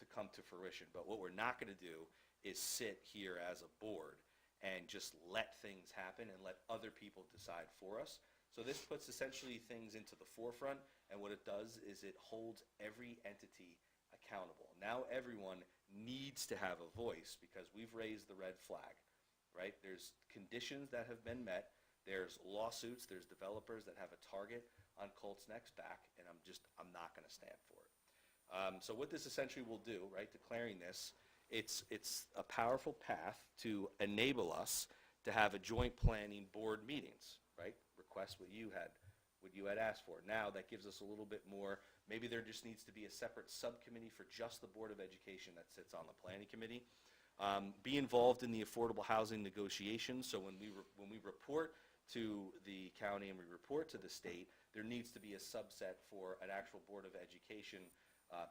come to fruition. But what we're not going to do is sit here as a board and just let things happen and let other people decide for us. So this puts essentially things into the forefront, and what it does is it holds every entity accountable. Now everyone needs to have a voice because we've raised the red flag. right? There's conditions that have been met, there's lawsuits, there's developers that have a target on Colts Neck's back, and I'm not going to stand for it. So what this essentially will do, right, declaring this, it's a powerful path to enable us to have a joint planning board meetings, right? Request what you had asked for. Now that gives us a little bit more. Maybe there just needs to be a separate subcommittee for just the Board of Education that sits on the planning committee. Be involved in the affordable housing negotiations. So when we report to the county and we report to the state, there needs to be a subset for an actual Board of Education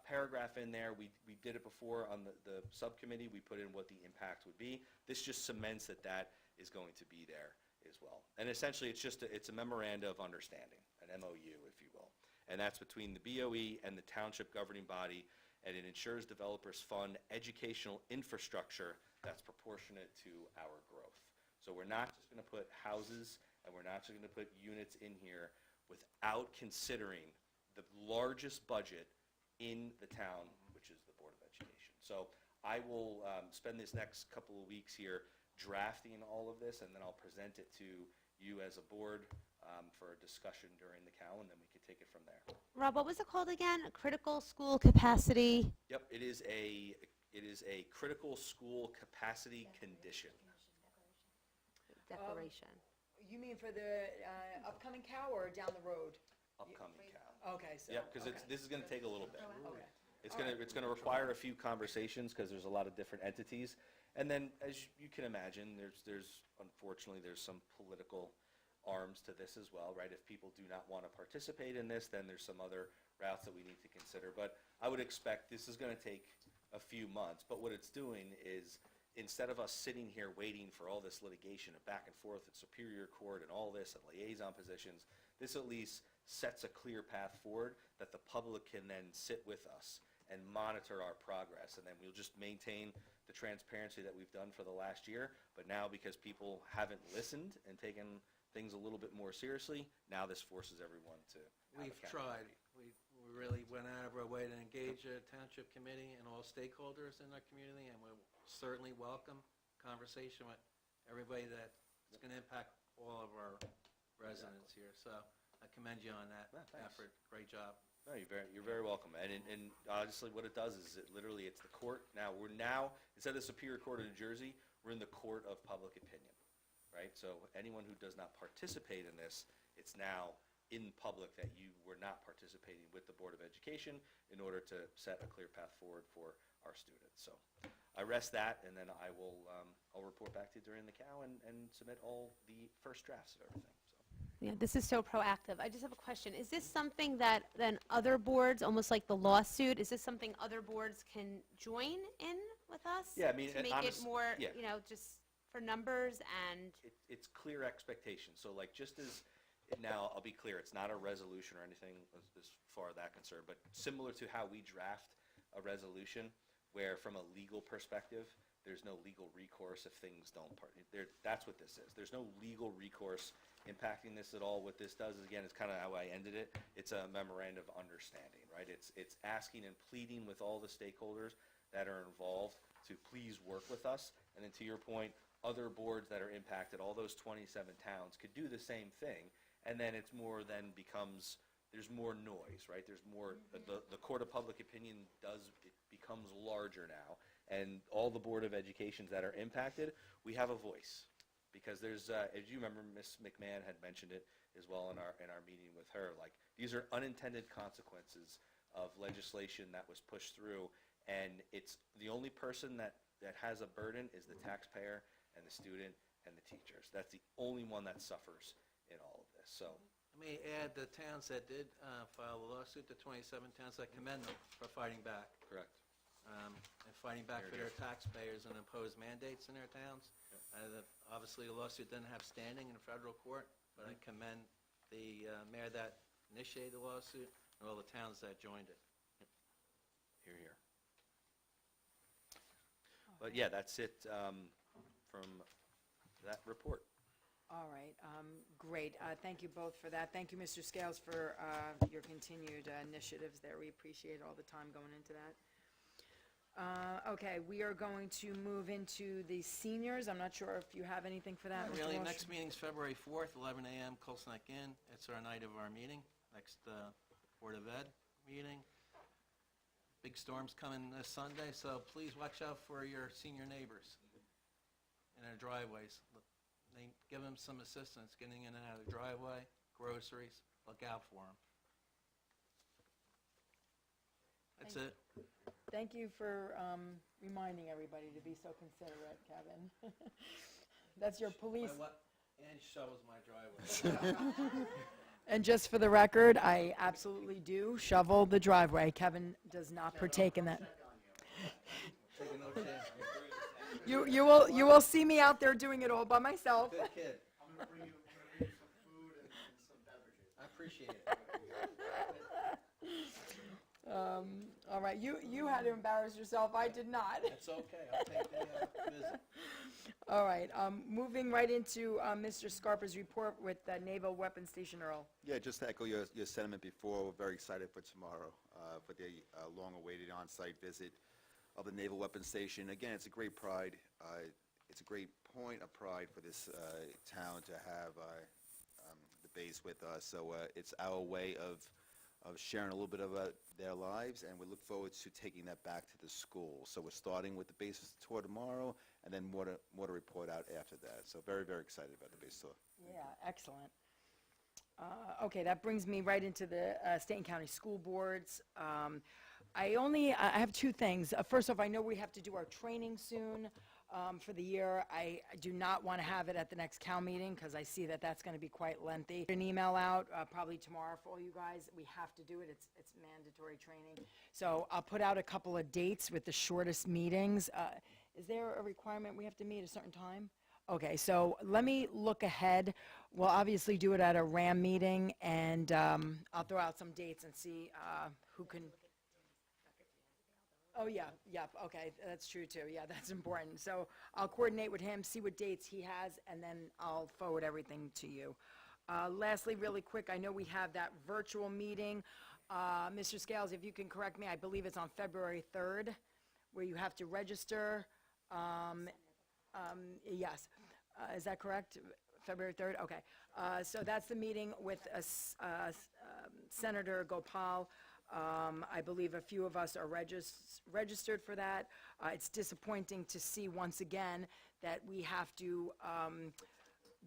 paragraph in there. We did it before on the subcommittee. We put in what the impact would be. This just cements that is going to be there as well. And essentially, it's a memoranda of understanding, an MOU, if you will. And that's between the BOE and the township governing body, and it ensures developers fund educational infrastructure that's proportionate to our growth. So we're not just going to put houses, and we're not just going to put units in here without considering the largest budget in the town, which is the Board of Education. So I will spend this next couple of weeks here drafting all of this, and then I'll present it to you as a board for a discussion during the COW, and then we can take it from there. Rob, what was it called again? A critical school capacity? Yep, it is a critical school capacity condition. Declaration. You mean for the upcoming cow or down the road? Upcoming COW. Okay, so. Yep, because this is going to take a little bit. Okay. It's going to require a few conversations because there's a lot of different entities. And then, as you can imagine, there's unfortunately some political arms to this as well, right? If people do not want to participate in this, then there's some other routes that we need to consider. But I would expect this is going to take a few months. But what it's doing is, instead of us sitting here waiting for all this litigation and back and forth at Superior Court and all this and liaison positions, this at least sets a clear path forward that the public can then sit with us and monitor our progress. And then we'll just maintain the transparency that we've done for the last year. But now, because people haven't listened and taken things a little bit more seriously, now this forces everyone to have We've accountability. tried. We really went out of our way to engage a township committee and all stakeholders in our community, and we certainly welcome conversation with everybody that's going to impact all of our residents here. So I commend you on that thanks. effort. Great job. No, you're very welcome. And honestly, what it does is it's the court. Now, instead of the Superior Court of New Jersey, we're in the court of public opinion, right? So anyone who does not participate in this, it's now in public that you were not participating with the Board of Education in order to set a clear path forward for our students. So I rest that, and then I'll report back to you during the COW and submit all the first drafts of everything. Yeah, this is so proactive. I just have a question. Is this something that then other boards, almost like the lawsuit, is this something other boards can join in with us? Yeah, I mean, to make it more, yeah. Just for numbers and. It's clear expectations. So like just as, now I'll be clear, it's not a resolution or anything as far as that concerned, but similar to how we draft a resolution where from a legal perspective, there's no legal recourse if things don't that's what this is. There's no legal recourse impacting this at all. What this does is, again, it's kind of how I ended it. It's a memorandum of understanding, right? It's asking and pleading with all the stakeholders that are involved to please work with us. And then to your point, other boards that are impacted, all those 27 towns could do the same thing. And then it's more then becomes, there's more noise, right? There's more, the court of public opinion it becomes larger now. And all the Board of Educations that are impacted, we have a voice. Because there's, as you remember, Ms. McMahon had mentioned it as well in our meeting with her, like these are unintended consequences of legislation that was pushed through, and it's the only person that has a burden is the taxpayer and the student and the teachers. That's the only one that suffers in all of this. So Let me add the towns that did file a lawsuit, the 27 towns, I commend them for fighting back. correct. And fighting back for their taxpayers and imposed mandates in their towns. Obviously, the lawsuit didn't have standing in federal court, but I commend the mayor that initiated the lawsuit and all the towns that joined it. Here, here. But yeah, that's it from that report. All right, great. Thank you both for that. Thank you, Mr. Scales, for your continued initiatives there. We appreciate all the time going into that. Okay, we are going to move into the seniors. I'm not sure if you have anything for that, Mr. Really, Walsh? next meeting's February 4th, 11 a.m., Colts Neck Inn. It's our night of our meeting, next Board of Ed meeting. Big storm's coming this Sunday, so please watch out for your senior neighbors in their driveways. They give them some assistance getting in and out of the driveway, groceries. Look out for them. That's it. Thank you for reminding everybody to be so considerate, Kevin. That's your police. And shovels my driveway. And just for the record, I absolutely do shovel the driveway. Kevin does not partake in that. Taking no chance. You will see me out there doing it all by myself. Good kid. I'm going to bring you some food and some beverages. I appreciate it. All right, you had to embarrass yourself. I did not. It's okay. I'll take the visit. All right, moving right into Mr. Scarpa's report with Naval Weapons Station Earl. Yeah, just to echo your sentiment before, we're very excited for tomorrow, for the long-awaited on-site visit of the Naval Weapons Station. Again, it's a great pride. It's a great point of pride for this town to have the base with us. So it's our way of sharing a little bit of their lives, and we look forward to taking that back to the school. So we're starting with the base tour tomorrow, and then more to report out after that. So very, very excited about the base tour. Yeah, excellent. Okay, that brings me right into the state and county school boards. I have two things. First off, I know we have to do our training soon for the year. I do not want to have it at the next COW meeting because I see that that's going to be quite lengthy. An email out probably tomorrow for all you guys. We have to do it. It's mandatory training. So I'll put out a couple of dates with the shortest meetings. Is there a requirement we have to meet a certain time? Okay, so let me look ahead. We'll obviously do it at a RAM meeting, and I'll throw out some dates and see who can. Oh, yeah, okay, that's true too. Yeah, that's important. So I'll coordinate with him, see what dates he has, and then I'll forward everything to you. Lastly, really quick, I know we have that virtual meeting. Mr. Scales, if you can correct me, I believe it's on February 3rd, where you have to register. Yes, is that correct? February 3rd? Okay. So that's the meeting with Senator Gopal. I believe a few of us are registered for that. It's disappointing to see once again that we have to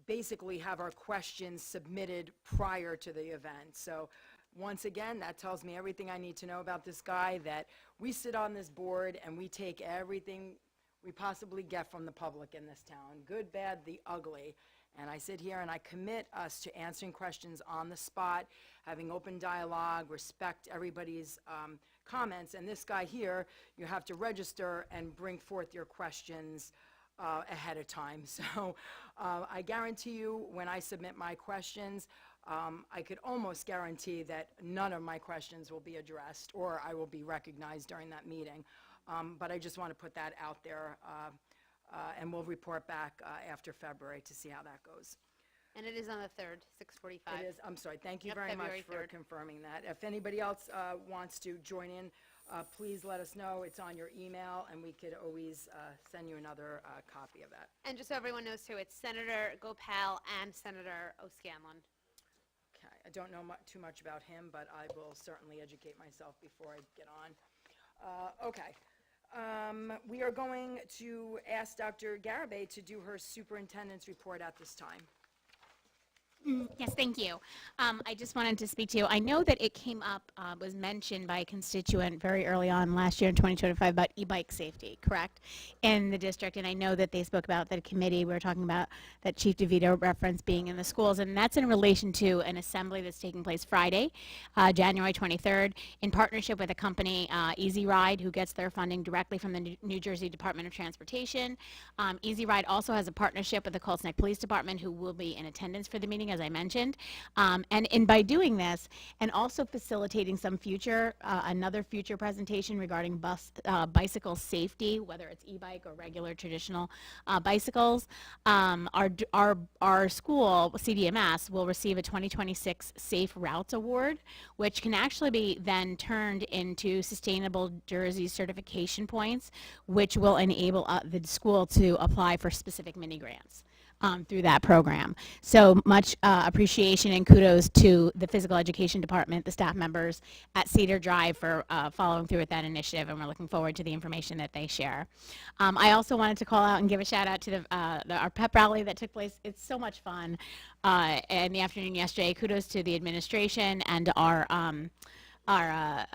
basically have our questions submitted prior to the event. So once again, that tells me everything I need to know about this guy, that we sit on this board and we take everything we possibly get from the public in this town, good, bad, the ugly. And I sit here and I commit us to answering questions on the spot, having open dialogue, respect everybody's comments. And this guy here, you have to register and bring forth your questions ahead of time. So I guarantee you when I submit my questions, I could almost guarantee that none of my questions will be addressed or I will be recognized during that meeting. But I just want to put that out there. And we'll report back after February to see how that goes. And it is on the 3rd, 6:45. It is, I'm sorry, thank you Yep, very February much for 3rd. confirming that. If anybody else wants to join in, please let us know. It's on your email, and we could always send you another copy of that. And just so everyone knows too, it's Senator Gopal and Senator O'Scanlan. Okay, I don't know too much about him, but I will certainly educate myself before I get on. Okay. We are going to ask Dr. Garibay to do her superintendent's report at this time. Yes, thank you. I just wanted to speak to you. I know that it came up, was mentioned by a constituent very early on last year in 2025 about e-bike safety, correct, in the district. And I know that they spoke about that committee. We were talking about that Chief DeVito reference being in the schools. And that's in relation to an assembly that's taking place Friday, January 23rd, in partnership with a company, Easy Ride, who gets their funding directly from the New Jersey Department of Transportation. Easy Ride also has a partnership with the Colts Neck Police Department, who will be in attendance for the meeting as I mentioned. And by doing this, and also facilitating some future, another future presentation regarding bicycle safety, whether it's e-bike or regular traditional bicycles, our school, CDMS, will receive a 2026 Safe Routes Award, which can actually be then turned into Sustainable Jersey certification points, which will enable the school to apply for specific mini grants through that program. So much appreciation and kudos to the physical education department, the staff members at Cedar Drive for following through with that initiative, and we're looking forward to the information that they share. I also wanted to call out and give a shout out to our pep rally that took place. It's so much fun in the afternoon yesterday. Kudos to the administration and our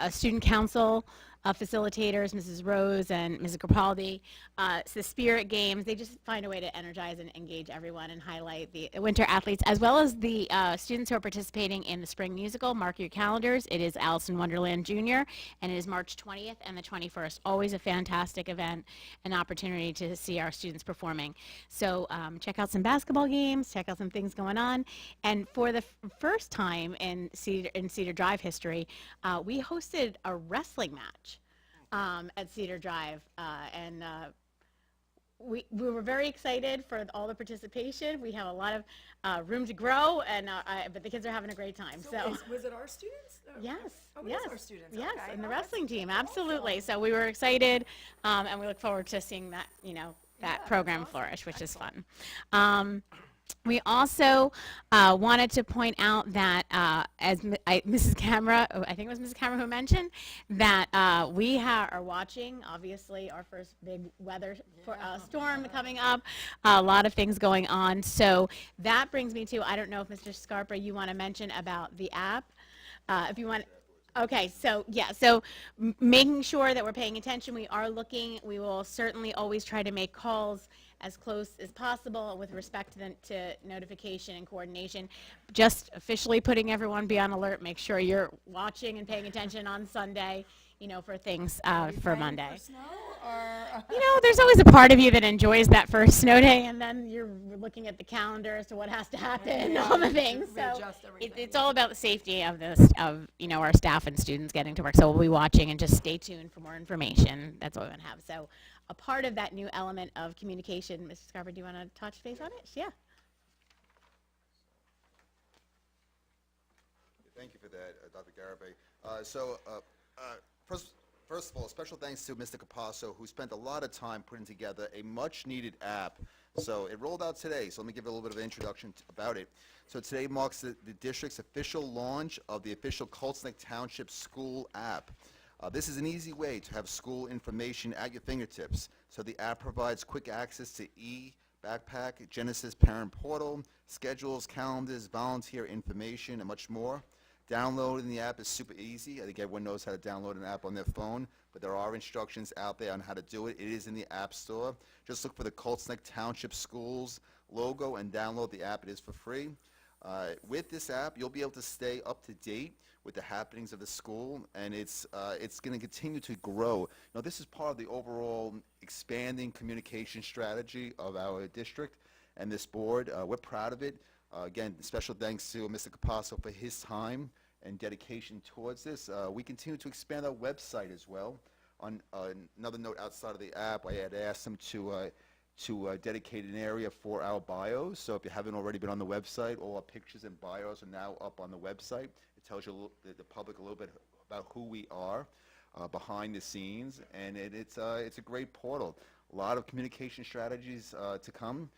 student council facilitators, Mrs. Rose and Mrs. Capaldi. It's the Spirit Games. They just find a way to energize and engage everyone and highlight the winter athletes, as well as the students who are participating in the spring musical. Mark your calendars. It is Alice in Wonderland Jr., and it is March 20th and the 21st. Always a fantastic event, an opportunity to see our students performing. So check out some basketball games, check out some things going on. And for the first time in Cedar Drive history, we hosted a wrestling match at Cedar Drive, and we were very excited for all the participation. We have a lot of room to grow, and but the kids are having a great time. So Was it our students? yes, Oh, it yes, is our students. yes, Okay. and the Oh, that's wrestling team, awesome. absolutely. So we were excited, and we look forward to seeing that that program flourish, which is fun. We also wanted to point out that, as Mrs. Camera, I think it was Mrs. Camera who mentioned, that we are watching, obviously, our first big weather storm coming up, a lot of things going on. So that brings me to, I don't know if Mr. Scarpa, you want to mention about the app, if you want. Okay, so yeah, so making sure that we're paying attention. We are looking. We will certainly always try to make calls as close as possible with respect to notification and coordination. Just officially putting everyone be on alert. Make sure you're watching and paying attention on Sunday, for things for Monday. For snow, or There's always a part of you that enjoys that first snow day, and then you're looking at the calendar as to what has to happen and all the things. So readjust everything. it's all about the safety of our staff and students getting to work. So we'll be watching, and just stay tuned for more information. That's what we're going to have. So a part of that new element of communication, Mrs. Carver, do you want to touch base on it? Yeah. Thank you for that, Dr. Garibay. First of all, special thanks to Mr. Capasso, who spent a lot of time putting together a much-needed app. So it rolled out today, so let me give a little bit of an introduction about it. So today marks the district's official launch of the official Colts Township school app. This is an easy way to have school information at your fingertips. So the app provides quick access to e-backpack, Genesis parent portal, schedules, calendars, volunteer information, and much more. Downloading the app is super easy. I think everyone knows how to download an app on their phone, but there are instructions out there on how to do it. It is in the App Store. Just look for the Colts Township Schools logo and download the app. It is for free. With this app, you'll be able to stay up to date with the happenings of the school, and it's going to continue to grow. This is part of the overall expanding communication strategy of our district and this board. We're proud of it. Again, special thanks to Mr. Capasso for his time and dedication towards this. We continue to expand our website as well. On another note, outside of the app, I had asked them to dedicate an area for our bios. So if you haven't already been on the website, all our pictures and bios are now up on the website. It tells you the public a little bit about who we are behind the scenes, and it's a great portal. A lot of communication strategies to come.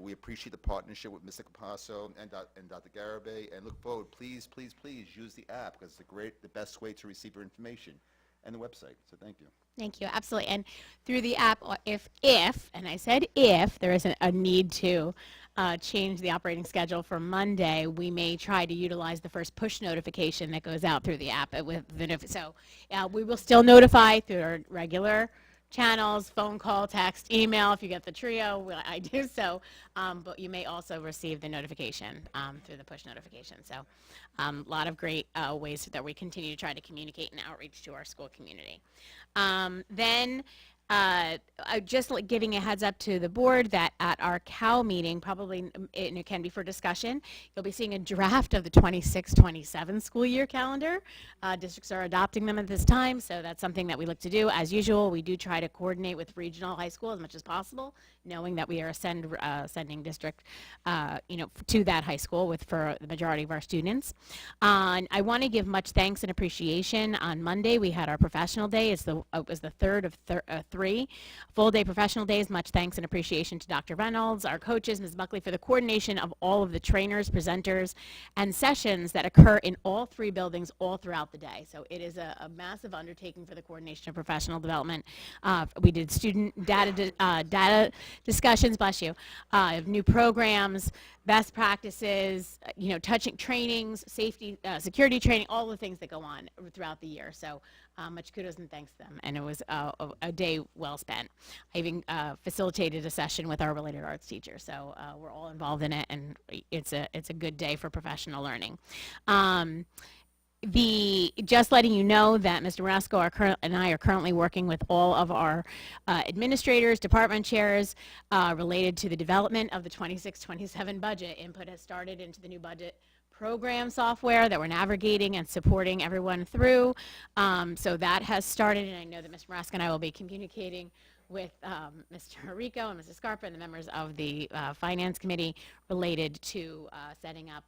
We appreciate the partnership with Mr. Capasso and Dr. Garibay, and look forward. Please, please, please use the app, because it's the best way to receive your information, and the website. So thank you. Thank you, absolutely. And through the app, if and I said if there isn't a need to change the operating schedule for Monday, we may try to utilize the first push notification that goes out through the app. So we will still notify through our regular channels, phone call, text, email. If you get the trio, I do so. But you may also receive the notification through the push notification. So a lot of great ways that we continue to try to communicate and outreach to our school community. Then Just like giving a heads up to the board that at our COW meeting, probably, and it can be for discussion, you'll be seeing a draft of the 26-27 school year calendar. Districts are adopting them at this time, so that's something that we look to do. As usual, we do try to coordinate with regional high school as much as possible, knowing that we are sending district, to that high school for the majority of our students. And I want to give much thanks and appreciation. On Monday, we had our professional day. It was the third of three full-day professional days. Much thanks and appreciation to Dr. Reynolds, our coaches, Ms. Buckley, for the coordination of all of the trainers, presenters, and sessions that occur in all three buildings all throughout the day. So it is a massive undertaking for the coordination of professional development. We did student data discussions, bless you, new programs, best practices, touching trainings, safety, security training, all the things that go on throughout the year. So much kudos and thanks to them. And it was a day well spent. I even facilitated a session with our related arts teacher. So we're all involved in it, and it's a good day for professional learning. Just letting you know that Mr. Marasco and I are currently working with all of our administrators, department chairs, related to the development of the 26-27 budget. Input has started into the new budget program software that we're navigating and supporting everyone through. So that has started, and I know that Mr. Marasco and I will be communicating with Mr. Rico and Mrs. Scarpa and the members of the Finance Committee related to setting up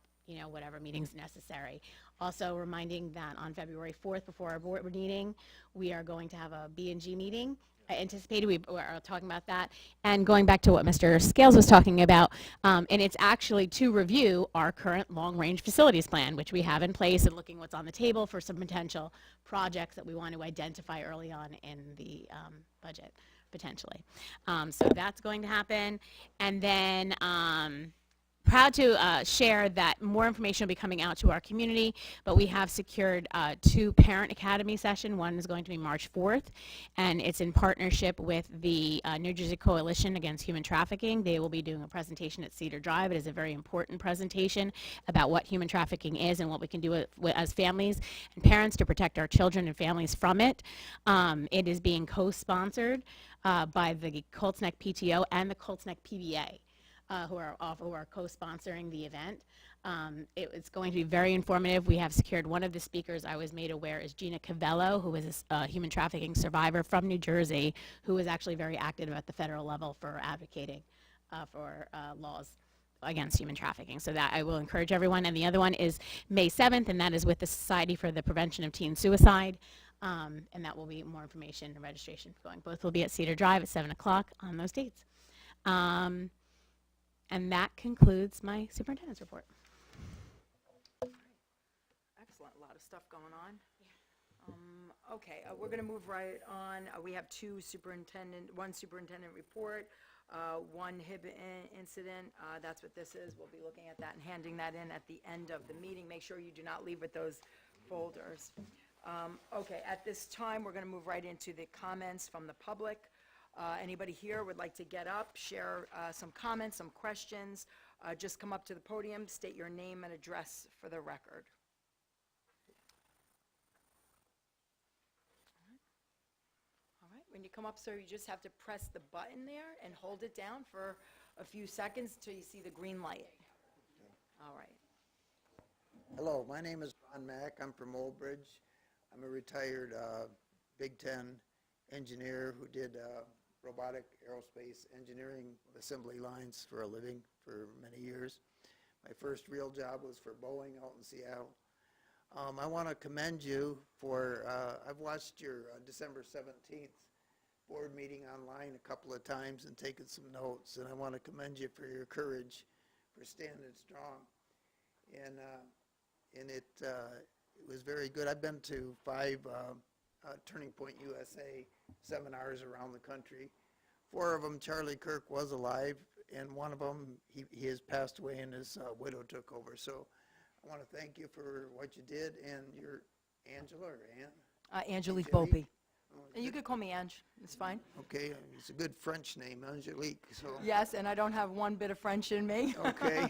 whatever meetings necessary. Also reminding that on February 4th, before our board meeting, we are going to have a B&G meeting. I anticipated we are talking about that. And going back to what Mr. Scales was talking about, and it's actually to review our current long-range facilities plan, which we have in place, and looking what's on the table for some potential projects that we want to identify early on in the budget, potentially. So that's going to happen. And then proud to share that more information will be coming out to our community, but we have secured 2 Parent Academy sessions. One is going to be March 4th, and it's in partnership with the New Jersey Coalition Against Human Trafficking. They will be doing a presentation at Cedar Drive. It is a very important presentation about what human trafficking is and what we can do as families and parents to protect our children and families from it. It is being co-sponsored by the Colts Neck PTO and the Colts Neck PBA. Who are co-sponsoring the event. It's going to be very informative. We have secured one of the speakers I was made aware is Gina Cavello, who is a human trafficking survivor from New Jersey, who is actually very active at the federal level for advocating for laws against human trafficking. So that I will encourage everyone. And the other one is May 7th, and that is with the Society for the Prevention of Teen Suicide. And that will be more information and registration going. Both will be at Cedar Drive at 7 o'clock on those dates. And that concludes my superintendent's report. Excellent, a lot of stuff going on. Okay, we're going to move right on. We have one superintendent report, one HIB incident. That's what this is. We'll be looking at that and handing that in at the end of the meeting. Make sure you do not leave with those folders. Okay, at this time, we're going to move right into the comments from the public. Anybody here would like to get up, share some comments, some questions, just come up to the podium, state your name and address for the record. All right, when you come up, sir, you just have to press the button there and hold it down for a few seconds until you see the green light. All right. Hello, my name is Ron Mack. I'm from Old Bridge. I'm a retired Big Ten engineer who did robotic aerospace engineering assembly lines for a living for many years. My first real job was for Boeing out in Seattle. I want to commend you for, I've watched your December 17th board meeting online a couple of times and taken some notes, and I want to commend you for your courage for standing strong. And it was very good. I've been to 5 Turning Point USA seminars around the country. 4 of them, Charlie Kirk was alive, and one of them, he has passed away and his widow took over. So I want to thank you for what you did, and your Angela or Ann? Angelique Angelique? Volpe. And you could call me Ange, it's fine. Okay, it's a good French name, Angelique. So Yes, and I don't have one bit of French in me. okay,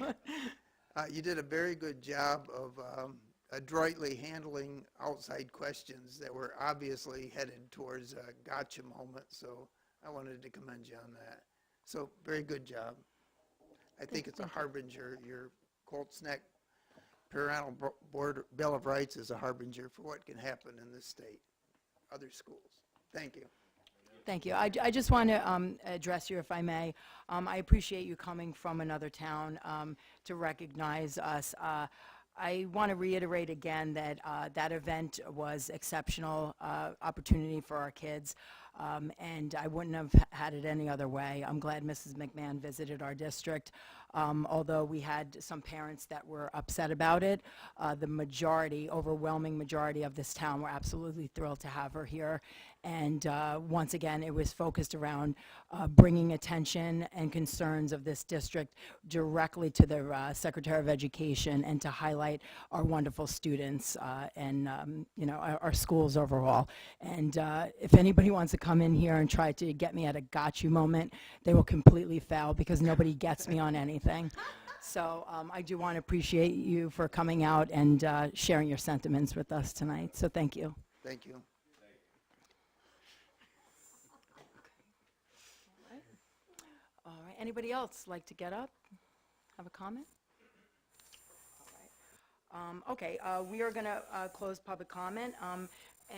you did a very good job of adroitly handling outside questions that were obviously headed towards a gotcha moment. So I wanted to commend you on that. So, very good job. I think it's a harbinger. Your Colts Neck Parental Board Bill of Rights is a harbinger for what can happen in this state, other schools. Thank you. Thank you. I just want to address you, if I may. I appreciate you coming from another town to recognize us. I want to reiterate again that that event was exceptional opportunity for our kids, and I wouldn't have had it any other way. I'm glad Mrs. McMahon visited our district. Although we had some parents that were upset about it, the majority, overwhelming majority of this town were absolutely thrilled to have her here. And once again, it was focused around bringing attention and concerns of this district directly to the Secretary of Education and to highlight our wonderful students and you know, our schools overall. And if anybody wants to come in here and try to get me at a got you moment, they will completely fail because nobody gets me on anything. So I do want to appreciate you for coming out and sharing your sentiments with us tonight. So thank you. Thank you. All right. Anybody else like to get up? Have a comment? All right. Okay. We are going to close public comment.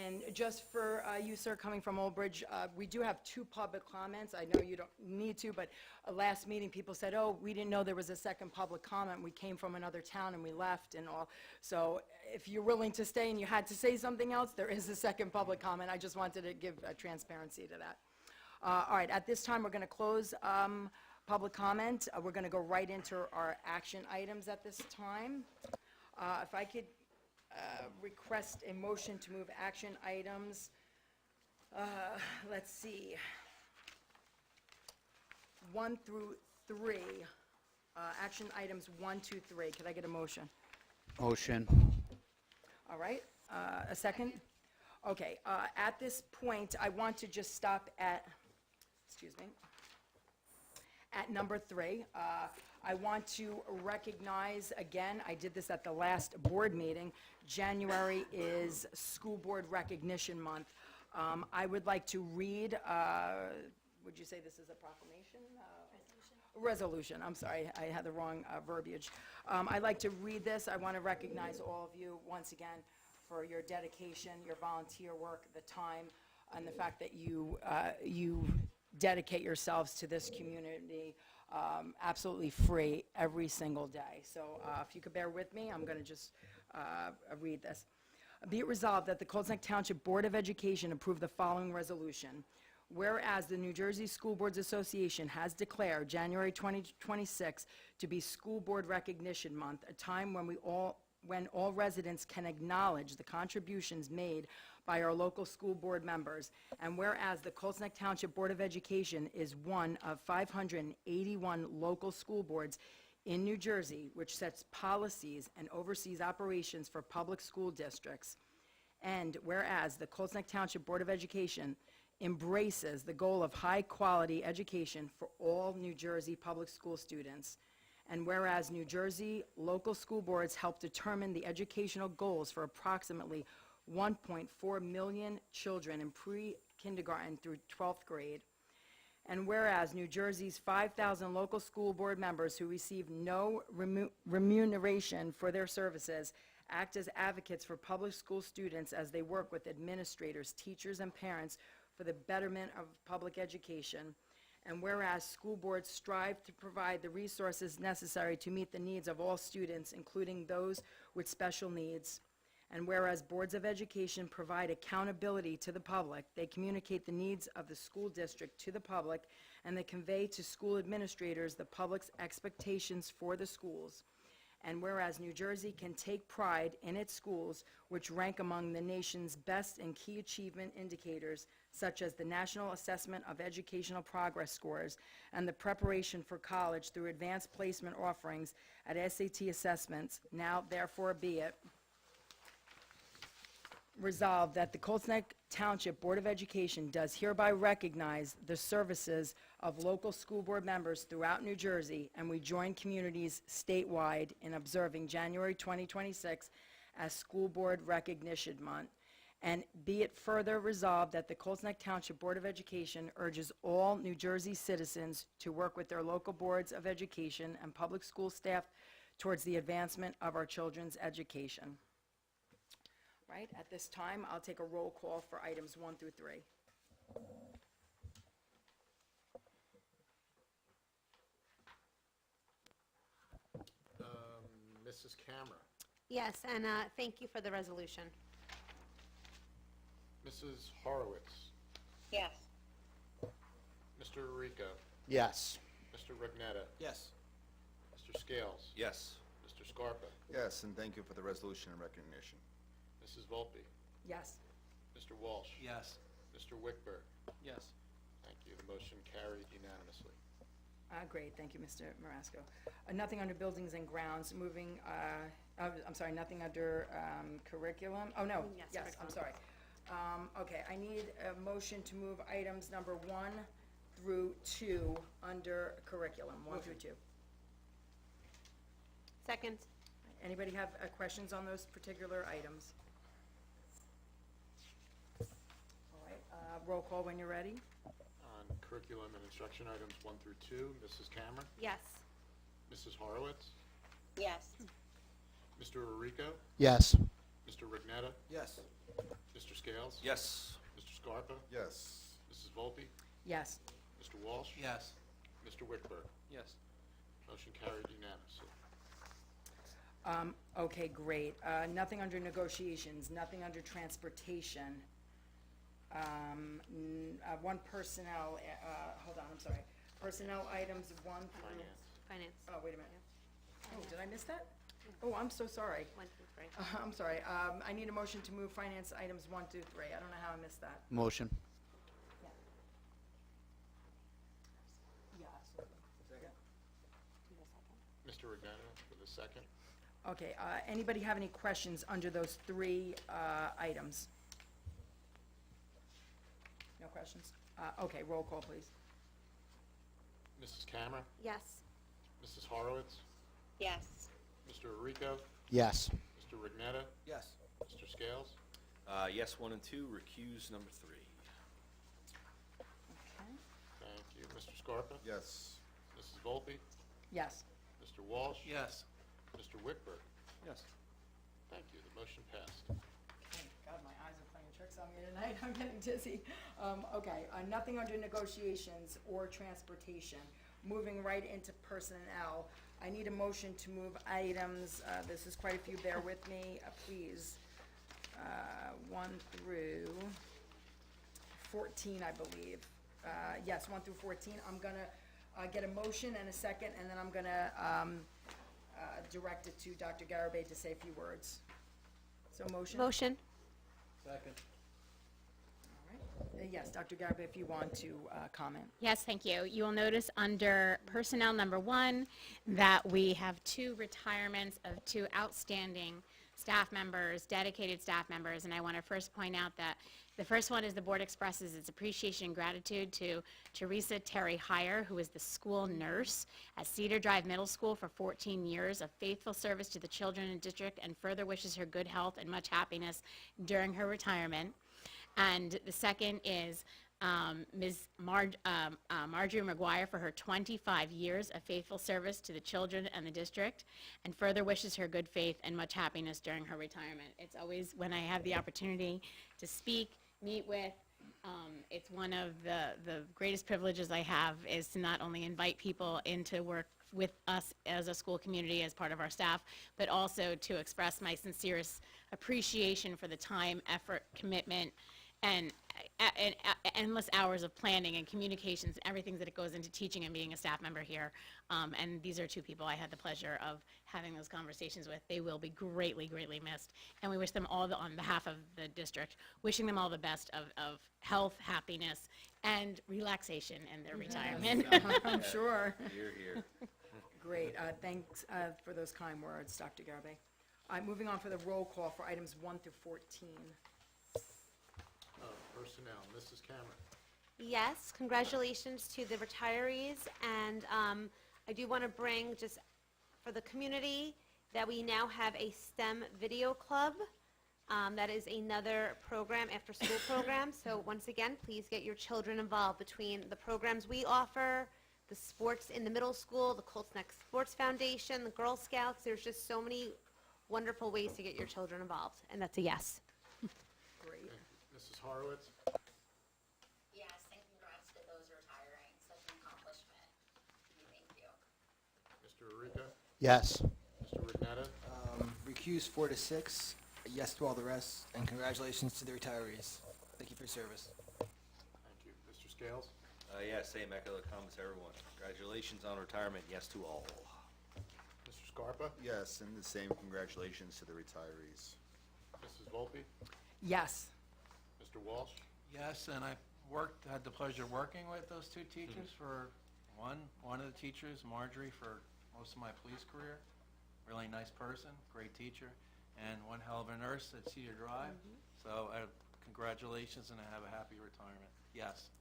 And just for you, sir, coming from Old Bridge, we do have 2 public comments. I know you don't need to, but last meeting people said, oh, we didn't know there was a second public comment. We came from another town and we left and all. So if you're willing to stay and you had to say something else, there is a second public comment. I just wanted to give transparency to that. All right, at this time, we're going to close public comment. We're going to go right into our action items at this time. If I could request a motion to move action items, let's see, 1 through 3, action items 1, 2, 3. Could I get a motion? Motion. All right, a second? Okay, at this point, I want to just stop at, excuse me, at number 3. I want to recognize, again, I did this at the last board meeting, January is School Board Recognition Month. I would like to read, would you say this is a proclamation? Resolution, I'm sorry, I had the wrong verbiage. I'd like to read this. I want to recognize all of you once again for your dedication, your volunteer work, the time, and the fact that you dedicate yourselves to this community absolutely free every single day. So if you could bear with me, I'm going to just read this. Be it resolved that the Colts Neck Township Board of Education approve the following resolution. Whereas the New Jersey School Boards Association has declared January 2026 to be School Board Recognition Month, a time when all residents can acknowledge the contributions made by our local school board members. And whereas the Colts Neck Township Board of Education is one of 581 local school boards in New Jersey, which sets policies and oversees operations for public school districts. And whereas the Colts Neck Township Board of Education embraces the goal of high-quality education for all New Jersey public school students. And whereas New Jersey local school boards help determine the educational goals for approximately 1.4 million children in pre-kindergarten through 12th grade. And whereas New Jersey's 5,000 local school board members who receive no remuneration for their services act as advocates for public school students as they work with administrators, teachers, and parents for the betterment of public education. And whereas school boards strive to provide the resources necessary to meet the needs of all students, including those with special needs. And whereas boards of education provide accountability to the public, they communicate the needs of the school district to the public, and they convey to school administrators the public's expectations for the schools. And whereas New Jersey can take pride in its schools, which rank among the nation's best in key achievement indicators, such as the National Assessment of Educational Progress Scores and the preparation for college through advanced placement offerings at SAT assessments, now therefore be it resolved that the Colts Neck Township Board of Education does hereby recognize the services of local school board members throughout New Jersey, and we join communities statewide in observing January 2026 as School Board Recognition Month. And be it further resolved that the Colts Neck Township Board of Education urges all New Jersey citizens to work with their local boards of education and public school staff towards the advancement of our children's education. Right, at this time, I'll take a roll call for items 1 through 3. Mrs. Camera, Yes, and thank you for the resolution. Mrs. Horowitz, Yes. Mr. Rico, Yes. Mr. Regnetta, Yes. Mr. Scales, Yes. Mr. Scarpa, Yes, and thank you for the resolution and recognition. Mrs. Volpe, Yes. Mr. Walsh, Yes. Mr. Wickberg. Yes. Thank you. The motion carried unanimously. Great, thank you, Mr. Marasco. Nothing under buildings and grounds, moving, I'm sorry, nothing under curriculum? Oh, no, Yes, yes, I'm sorry. Okay, I need a motion to move items number 1 through 2 under curriculum, 1 through 2. Second. Anybody have questions on those particular items? All right, roll call when you're ready. On curriculum and instruction items 1 through 2, Mrs. Cameron, Yes. Mrs. Horowitz, Yes. Mr. Rico, Yes. Mr. Regnetta, Yes. Mr. Scales, Yes. Mr. Scarpa, Yes. Mrs. Volpe, Yes. Mr. Walsh, Yes. Mr. Wickberg. Yes. Motion carried unanimously. Okay, great. Nothing under negotiations, nothing under transportation. One personnel, hold on, I'm sorry. Personnel items 1 through... Finance. Finance. Oh, wait a minute. Oh, did I miss that? Oh, I'm so sorry. 1 through 3. I'm sorry. I need a motion to move finance items 1 through 3. I don't know how I missed that. Motion. Mr. Regnetta for the second. Okay, anybody have any questions under those 3 items? No questions? Okay, roll call, please. Mrs. Cameron, Yes. Mrs. Horowitz, Yes. Mr. Rico, Yes. Mr. Regnetta, Yes. Mr. Scales, Yes, 1 and 2, recuse number 3. Okay. thank you. Mr. Scarpa, Yes. Mrs. Volpe, Yes. Mr. Walsh, Yes. Mr. Wickberg. Yes. Thank you. The motion passed. Thank God, my eyes are playing tricks on me tonight. I'm getting dizzy. Okay, nothing under negotiations or transportation. Moving right into personnel. I need a motion to move items, this is quite a few, bear with me, please. 1 through 14, I believe. Yes, 1 through 14. I'm gonna get a motion and a second, and then I'm gonna direct it to Dr. Garabay to say a few words. So motion? Motion. Second. All right. Yes, Dr. Garabay, if you want to comment. Yes, thank you. You will notice under personnel number 1 that we have 2 retirements of 2 outstanding staff members, dedicated staff members, and I want to first point out that the first one is the board expresses its appreciation and gratitude to Teresa Terry Heyer, who is the school nurse at Cedar Drive Middle School for 14 years of faithful service to the children in district, and further wishes her good health and much happiness during her retirement. And the second is Ms. Marjorie McGuire for her 25 years of faithful service to the children and the district, and further wishes her good faith and much happiness during her retirement. It's always, when I have the opportunity to speak, meet with, it's one of the greatest privileges I have is to not only invite people in to work with us as a school community, as part of our staff, but also to express my sincerest appreciation for the time, effort, commitment, and endless hours of planning and communications, everything that it goes into teaching and being a staff member here. And these are 2 people I had the pleasure of having those conversations with. They will be greatly, greatly missed. And we wish them all, on behalf of the district, wishing them all the best of health, happiness, and relaxation in their retirement. I'm sure. Here, here. Great, thanks for those kind words, Dr. Garabay. Moving on for the roll call for items 1 through 14. Personnel, Mrs. Cameron. Yes, congratulations to the retirees, and I do want to bring, just for the community, that we now have a STEM video club That is another program, after-school program. So once again, please get your children involved between the programs we offer, the sports in the middle school, the Colts Next Sports Foundation, the Girl Scouts. There's just so many wonderful ways to get your children involved, and that's a yes. Great. Mrs. Horowitz? Yes, and congrats to those retiring, such an accomplishment. Thank you. Mr. Arica? Yes. Mr. Regnetta? Recuse 4 to 6, a yes to all the rest, and congratulations to the retirees. Thank you for your service. Thank you. Mr. Scales? Yeah, same, echo the comments, everyone. Congratulations on retirement, yes to all. Mr. Scarpa? Yes, and the same congratulations to the retirees. Mrs. Volpe? Yes. Mr. Walsh? Yes, and I had the pleasure of working with those two teachers for one of the teachers, Marjorie, for most of my police career. Really nice person, great teacher, and one hell of a nurse at Cedar Drive. So congratulations, and I have a happy retirement. Yes.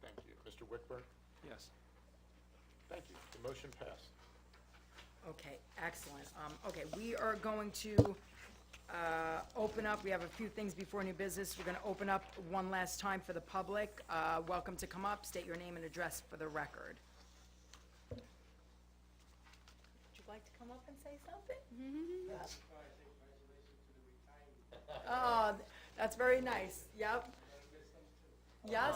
Thank you. Mr. Wickberg? Yes. Thank you. The motion passed. Okay, excellent. Okay, we are going to open up, we have a few things before new business. We're going to open up one last time for the public. Welcome to come up, state your name and address for the record. Would you like to come up and say something? Oh, that's very nice. Yep. Yes?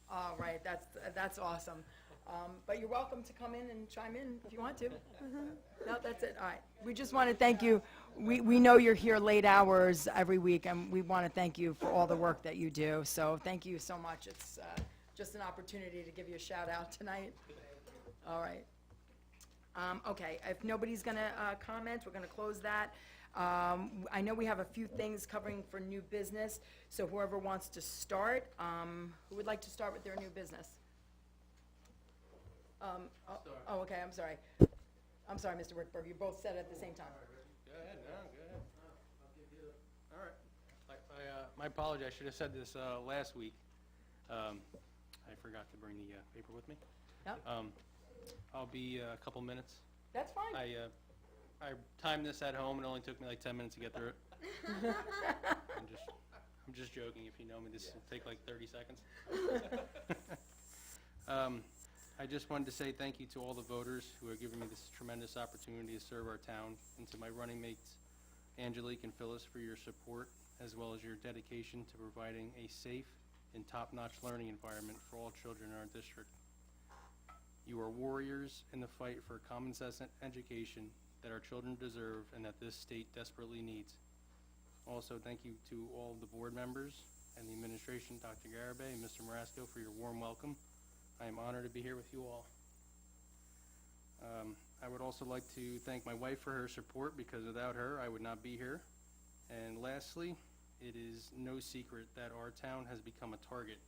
All right, that's awesome. But you're welcome to come in and chime in if you want to. No, that's it. All right. We just want to thank you. We know you're here late hours every week, and we want to thank you for all the work that you do. So thank you so much. It's just an opportunity to give you a shout out tonight. All right. Okay, if nobody's going to comment, we're going to close that. I know we have a few things covering for new business, so whoever wants to start, who would like to start with their new business? Oh, okay, I'm sorry. I'm sorry, Mr. Wickberg, you both said it at the same time. Go ahead, no, go ahead. All right. My apology, I should have said this last week. I forgot to bring the paper with me. Yep, I'll be a couple minutes. that's fine. I timed this at home, and it only took me like 10 minutes to get through it. I'm just joking. If you know me, this will take like 30 seconds. I just wanted to say thank you to all the voters who have given me this tremendous opportunity to serve our town, and to my running mates, Angelique and Phyllis, for your support, as well as your dedication to providing a safe and top-notch learning environment for all children in our district. You are warriors in the fight for common sense education that our children deserve and that this state desperately needs. Also, thank you to all of the board members and the administration, Dr. Garibay and Mr. Marasco, for your warm welcome. I am honored to be here with you all. I would also like to thank my wife for her support, because without her, I would not be here. And lastly, it is no secret that our town has become a target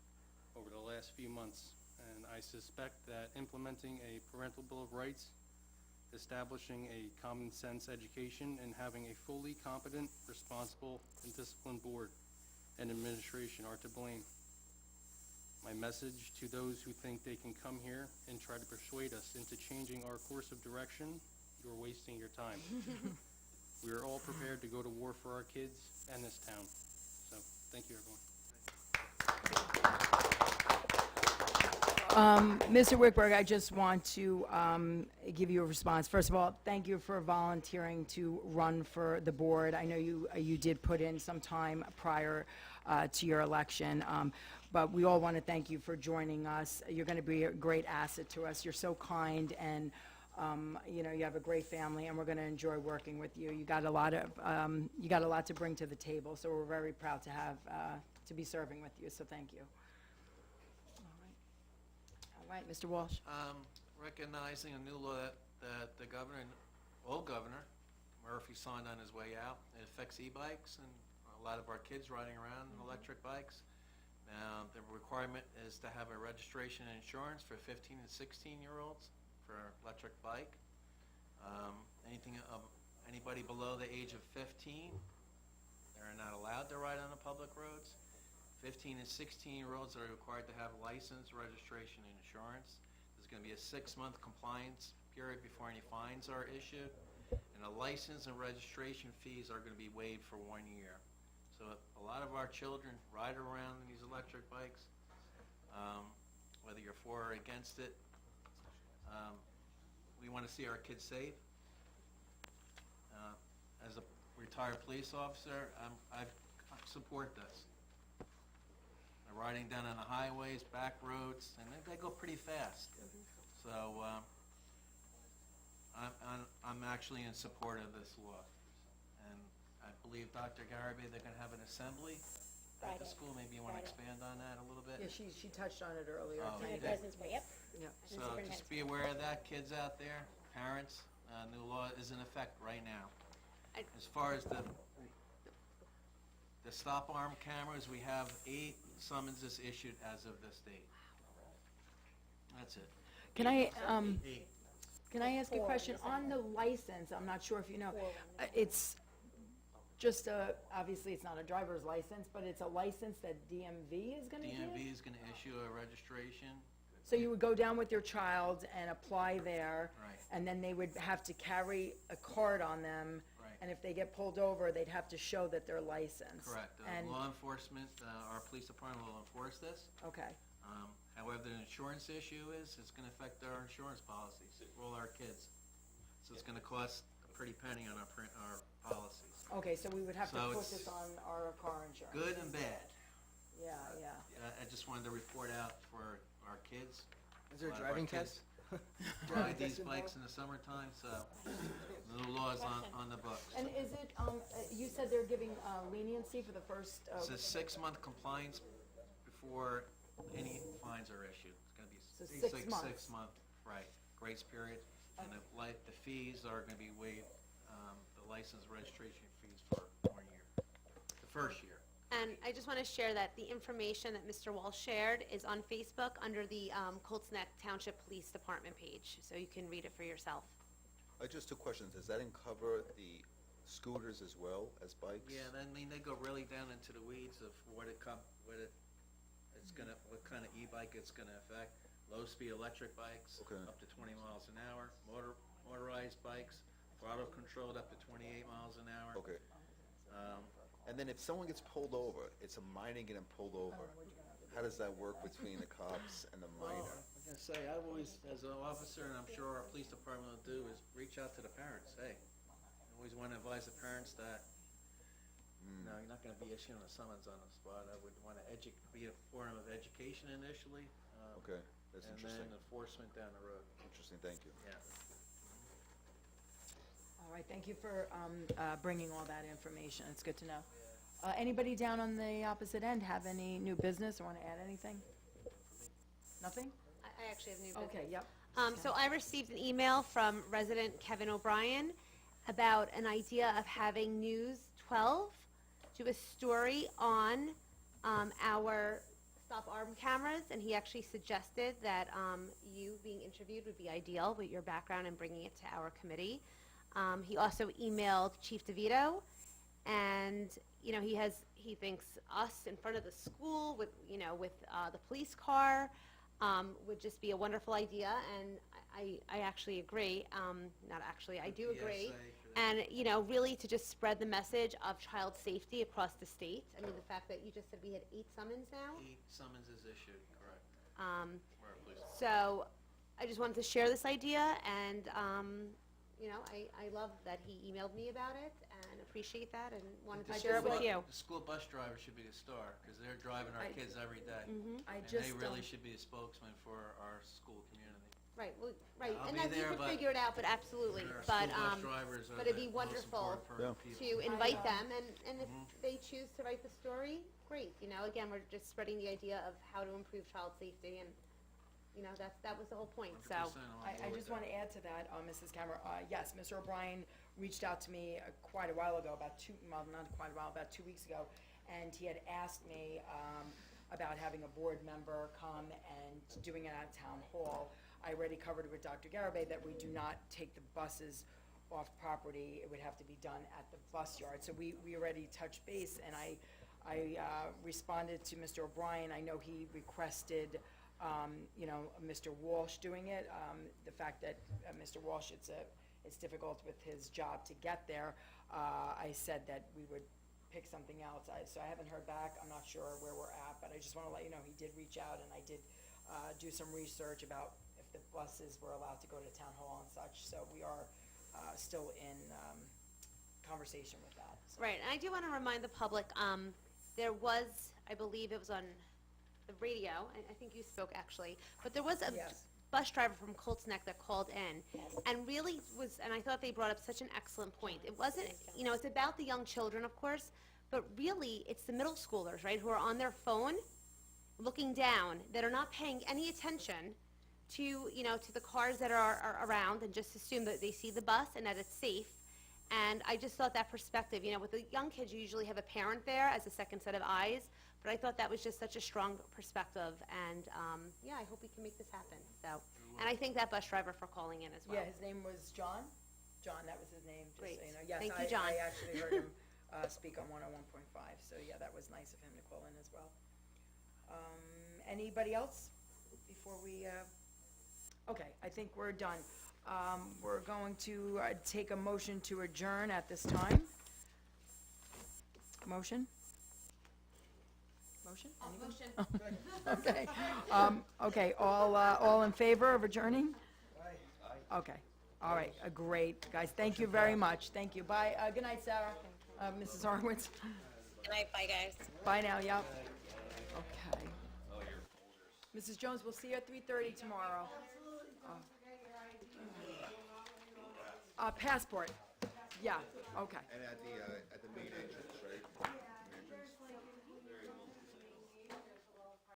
over the last few months, and I suspect that implementing a parental bill of rights, establishing a common sense education, and having a fully competent, responsible, and disciplined board and administration are to blame. My message to those who think they can come here and try to persuade us into changing our course of direction: you're wasting your time. We are all prepared to go to war for our kids and this town. So, thank you, everyone. Mr. Wickberg, I just want to give you a response. First of all, thank you for volunteering to run for the board. I know you did put in some time prior to your election, but we all want to thank you for joining us. You're going to be a great asset to us. You're so kind, and you have a great family, and we're going to enjoy working with you. You got a lot to bring to the table, so we're very proud to have to be serving with you. So thank you. All right, Mr. Walsh. Recognizing a new law that the governor, old governor, Murphy, signed on his way out. It affects e-bikes and a lot of our kids riding around in electric bikes. Now, the requirement is to have a registration and insurance for 15 and 16-year-olds for electric bike. Anybody below the age of 15, they're not allowed to ride on the public roads. 15 and 16-year-olds are required to have license, registration, and insurance. There's going to be a 6-month compliance period before any fines are issued, and the license and registration fees are going to be waived for 1 year. So a lot of our children ride around in these electric bikes, whether you're for or against it. We want to see our kids safe. As a retired police officer, I support this. They're riding down on the highways, back roads, and they go pretty fast. So I'm actually in support of this law. And I believe, Dr. Garibay, they're going to have an assembly at the Friday. school. Maybe you want to Friday. expand on that a little bit? Yeah, she touched on it earlier. Oh, And you the did? President's Parade, yep. Yeah. So just be aware of that, kids out there, parents. New law is in effect right now. As far as the stop arm cameras, we have 8 summonses issued as of this date. That's it. Can I, 8. can I ask a question? On the license, I'm not sure if you know, it's just obviously it's not a driver's license, but it's a license that DMV is gonna give? DMV is going to issue a registration. So you would go down with your child and apply there? Right. And then they would have to carry a card on them? Right. And if they get pulled over, they'd have to show that they're licensed? Correct. And, Law enforcement, our police department will enforce this. okay, However, the insurance issue is, it's going to affect our insurance policies for all our kids. So it's going to cost a pretty penny on our policies. okay, so we would have to So put it's this on our car insurance? Good and bad. Yeah, yeah. I just wanted to report out for our kids. Is there a lot of our driving kids test? Ride these bikes in the summertime, so the new law is on the books. And is it, you said they're giving leniency for the first, It's a 6-month compliance before any fines are issued. It's So going to be 6 months. 6 month, right, grace period. And the fees are going to be waived, the license registration fees for 1 year, the first year. And I just want to share that the information that Mr. Walsh shared is on Facebook under the Colts Neck Township Police Department page, so you can read it for yourself. Just 2 questions. Does that cover the scooters as well as bikes? Yeah, I mean, they go really down into the weeds of what kind of e-bike it's gonna affect. Low-speed electric bikes, Okay. up to 20 miles an hour. Motorized bikes, throttle controlled up to 28 miles an hour. Okay. And then if someone gets pulled over, it's a minor getting pulled over. How does that work between the cops and the minor? I'm gonna say, I always, as an officer, and I'm sure our police department will do, is reach out to the parents. Hey, I always want to advise the parents that, no, you're not gonna be issuing a summons on the spot. I would want to be a form of education initially. Okay, that's And interesting. then enforcement down the road. Interesting, thank you. Yeah. all right, thank you for bringing all that information, it's good to know. Anybody down on the opposite end have any new business or want to add anything? Nothing? I actually have new business. Okay, yep. So I received an email from resident Kevin O'Brien about an idea of having News 12 do a story on our stop arm cameras, and he actually suggested that you being interviewed would be ideal with your background and bringing it to our committee. He also emailed Chief DeVito, and he thinks us in front of the school with the police car would just be a wonderful idea, and I actually agree. Not actually, I do agree. PSA for that. And really to just spread the message of child safety across the state. I mean, the fact that you just said we had 8 summons now. 8 summonses issued, correct. Um, For our police. So I just wanted to share this idea, and I love that he emailed me about it and appreciate that, and wanted to The share it school with you. The school bus driver should be a star, because they're driving our kids every day. I And just, they really should be a spokesman for our school community. Right, well, right, I'll and be that you there, could but figure it out, but absolutely, Our but, school bus drivers are but it'd the be most wonderful important people. to invite them, and if they choose to write the story, great, again, we're just spreading the idea of how to improve child safety, and, that was the whole point, so. 100% on I board with just want that. to add to that, Mrs. Camera. Yes, Mr. O'Brien reached out to me quite a while ago, about 2 weeks ago, and he had asked me about having a board member come and doing it at town hall. I already covered with Dr. Garibay that we do not take the buses off property. It would have to be done at the bus yard. So we already touched base, and I responded to Mr. O'Brien. I know he requested Mr. Walsh doing it. The fact that Mr. Walsh, it's difficult with his job to get there. I said that we would pick something else. So I haven't heard back. I'm not sure where we're at, but I just want to let you know he did reach out, and I did do some research about if the buses were allowed to go to town hall and such. So we are still in conversation with that. So. Right, and I do want to remind the public, there was, I believe it was on the radio, I think you spoke actually, but there was a Yes. bus driver from Colts Neck that called in, and really was, and I thought they brought up such an excellent point. It wasn't, it's about the young children, of course, but really, it's the middle schoolers, right, who are on their phone, looking down, that are not paying any attention to, to the cars that are around, and just assume that they see the bus and that it's safe. And I just thought that perspective, with the young kids, you usually have a parent there as a second set of eyes, but I thought that was just such a strong perspective, and, I hope we can make this happen, so. And I thank that bus driver for calling in as well. Yeah, his name was John. John, that was his name, just Great. so you know. Yes, Thank you, John. I actually heard him speak on 101.5, so yeah, that was nice of him to call in as well. Anybody else before we, okay, I think we're done. We're going to take a motion to adjourn at this time. Motion? Motion? Anyone? Okay. Okay, all in favor of adjourning? Okay, all right, great, guys, thank you very much, thank you. Bye, good night, Sarah, Mrs. Horowitz. Good night, bye, guys. Bye now, yep. Okay. Mrs. Jones, we'll see you at 3:30 tomorrow. Passport, yeah, okay. And at the main entrance, right?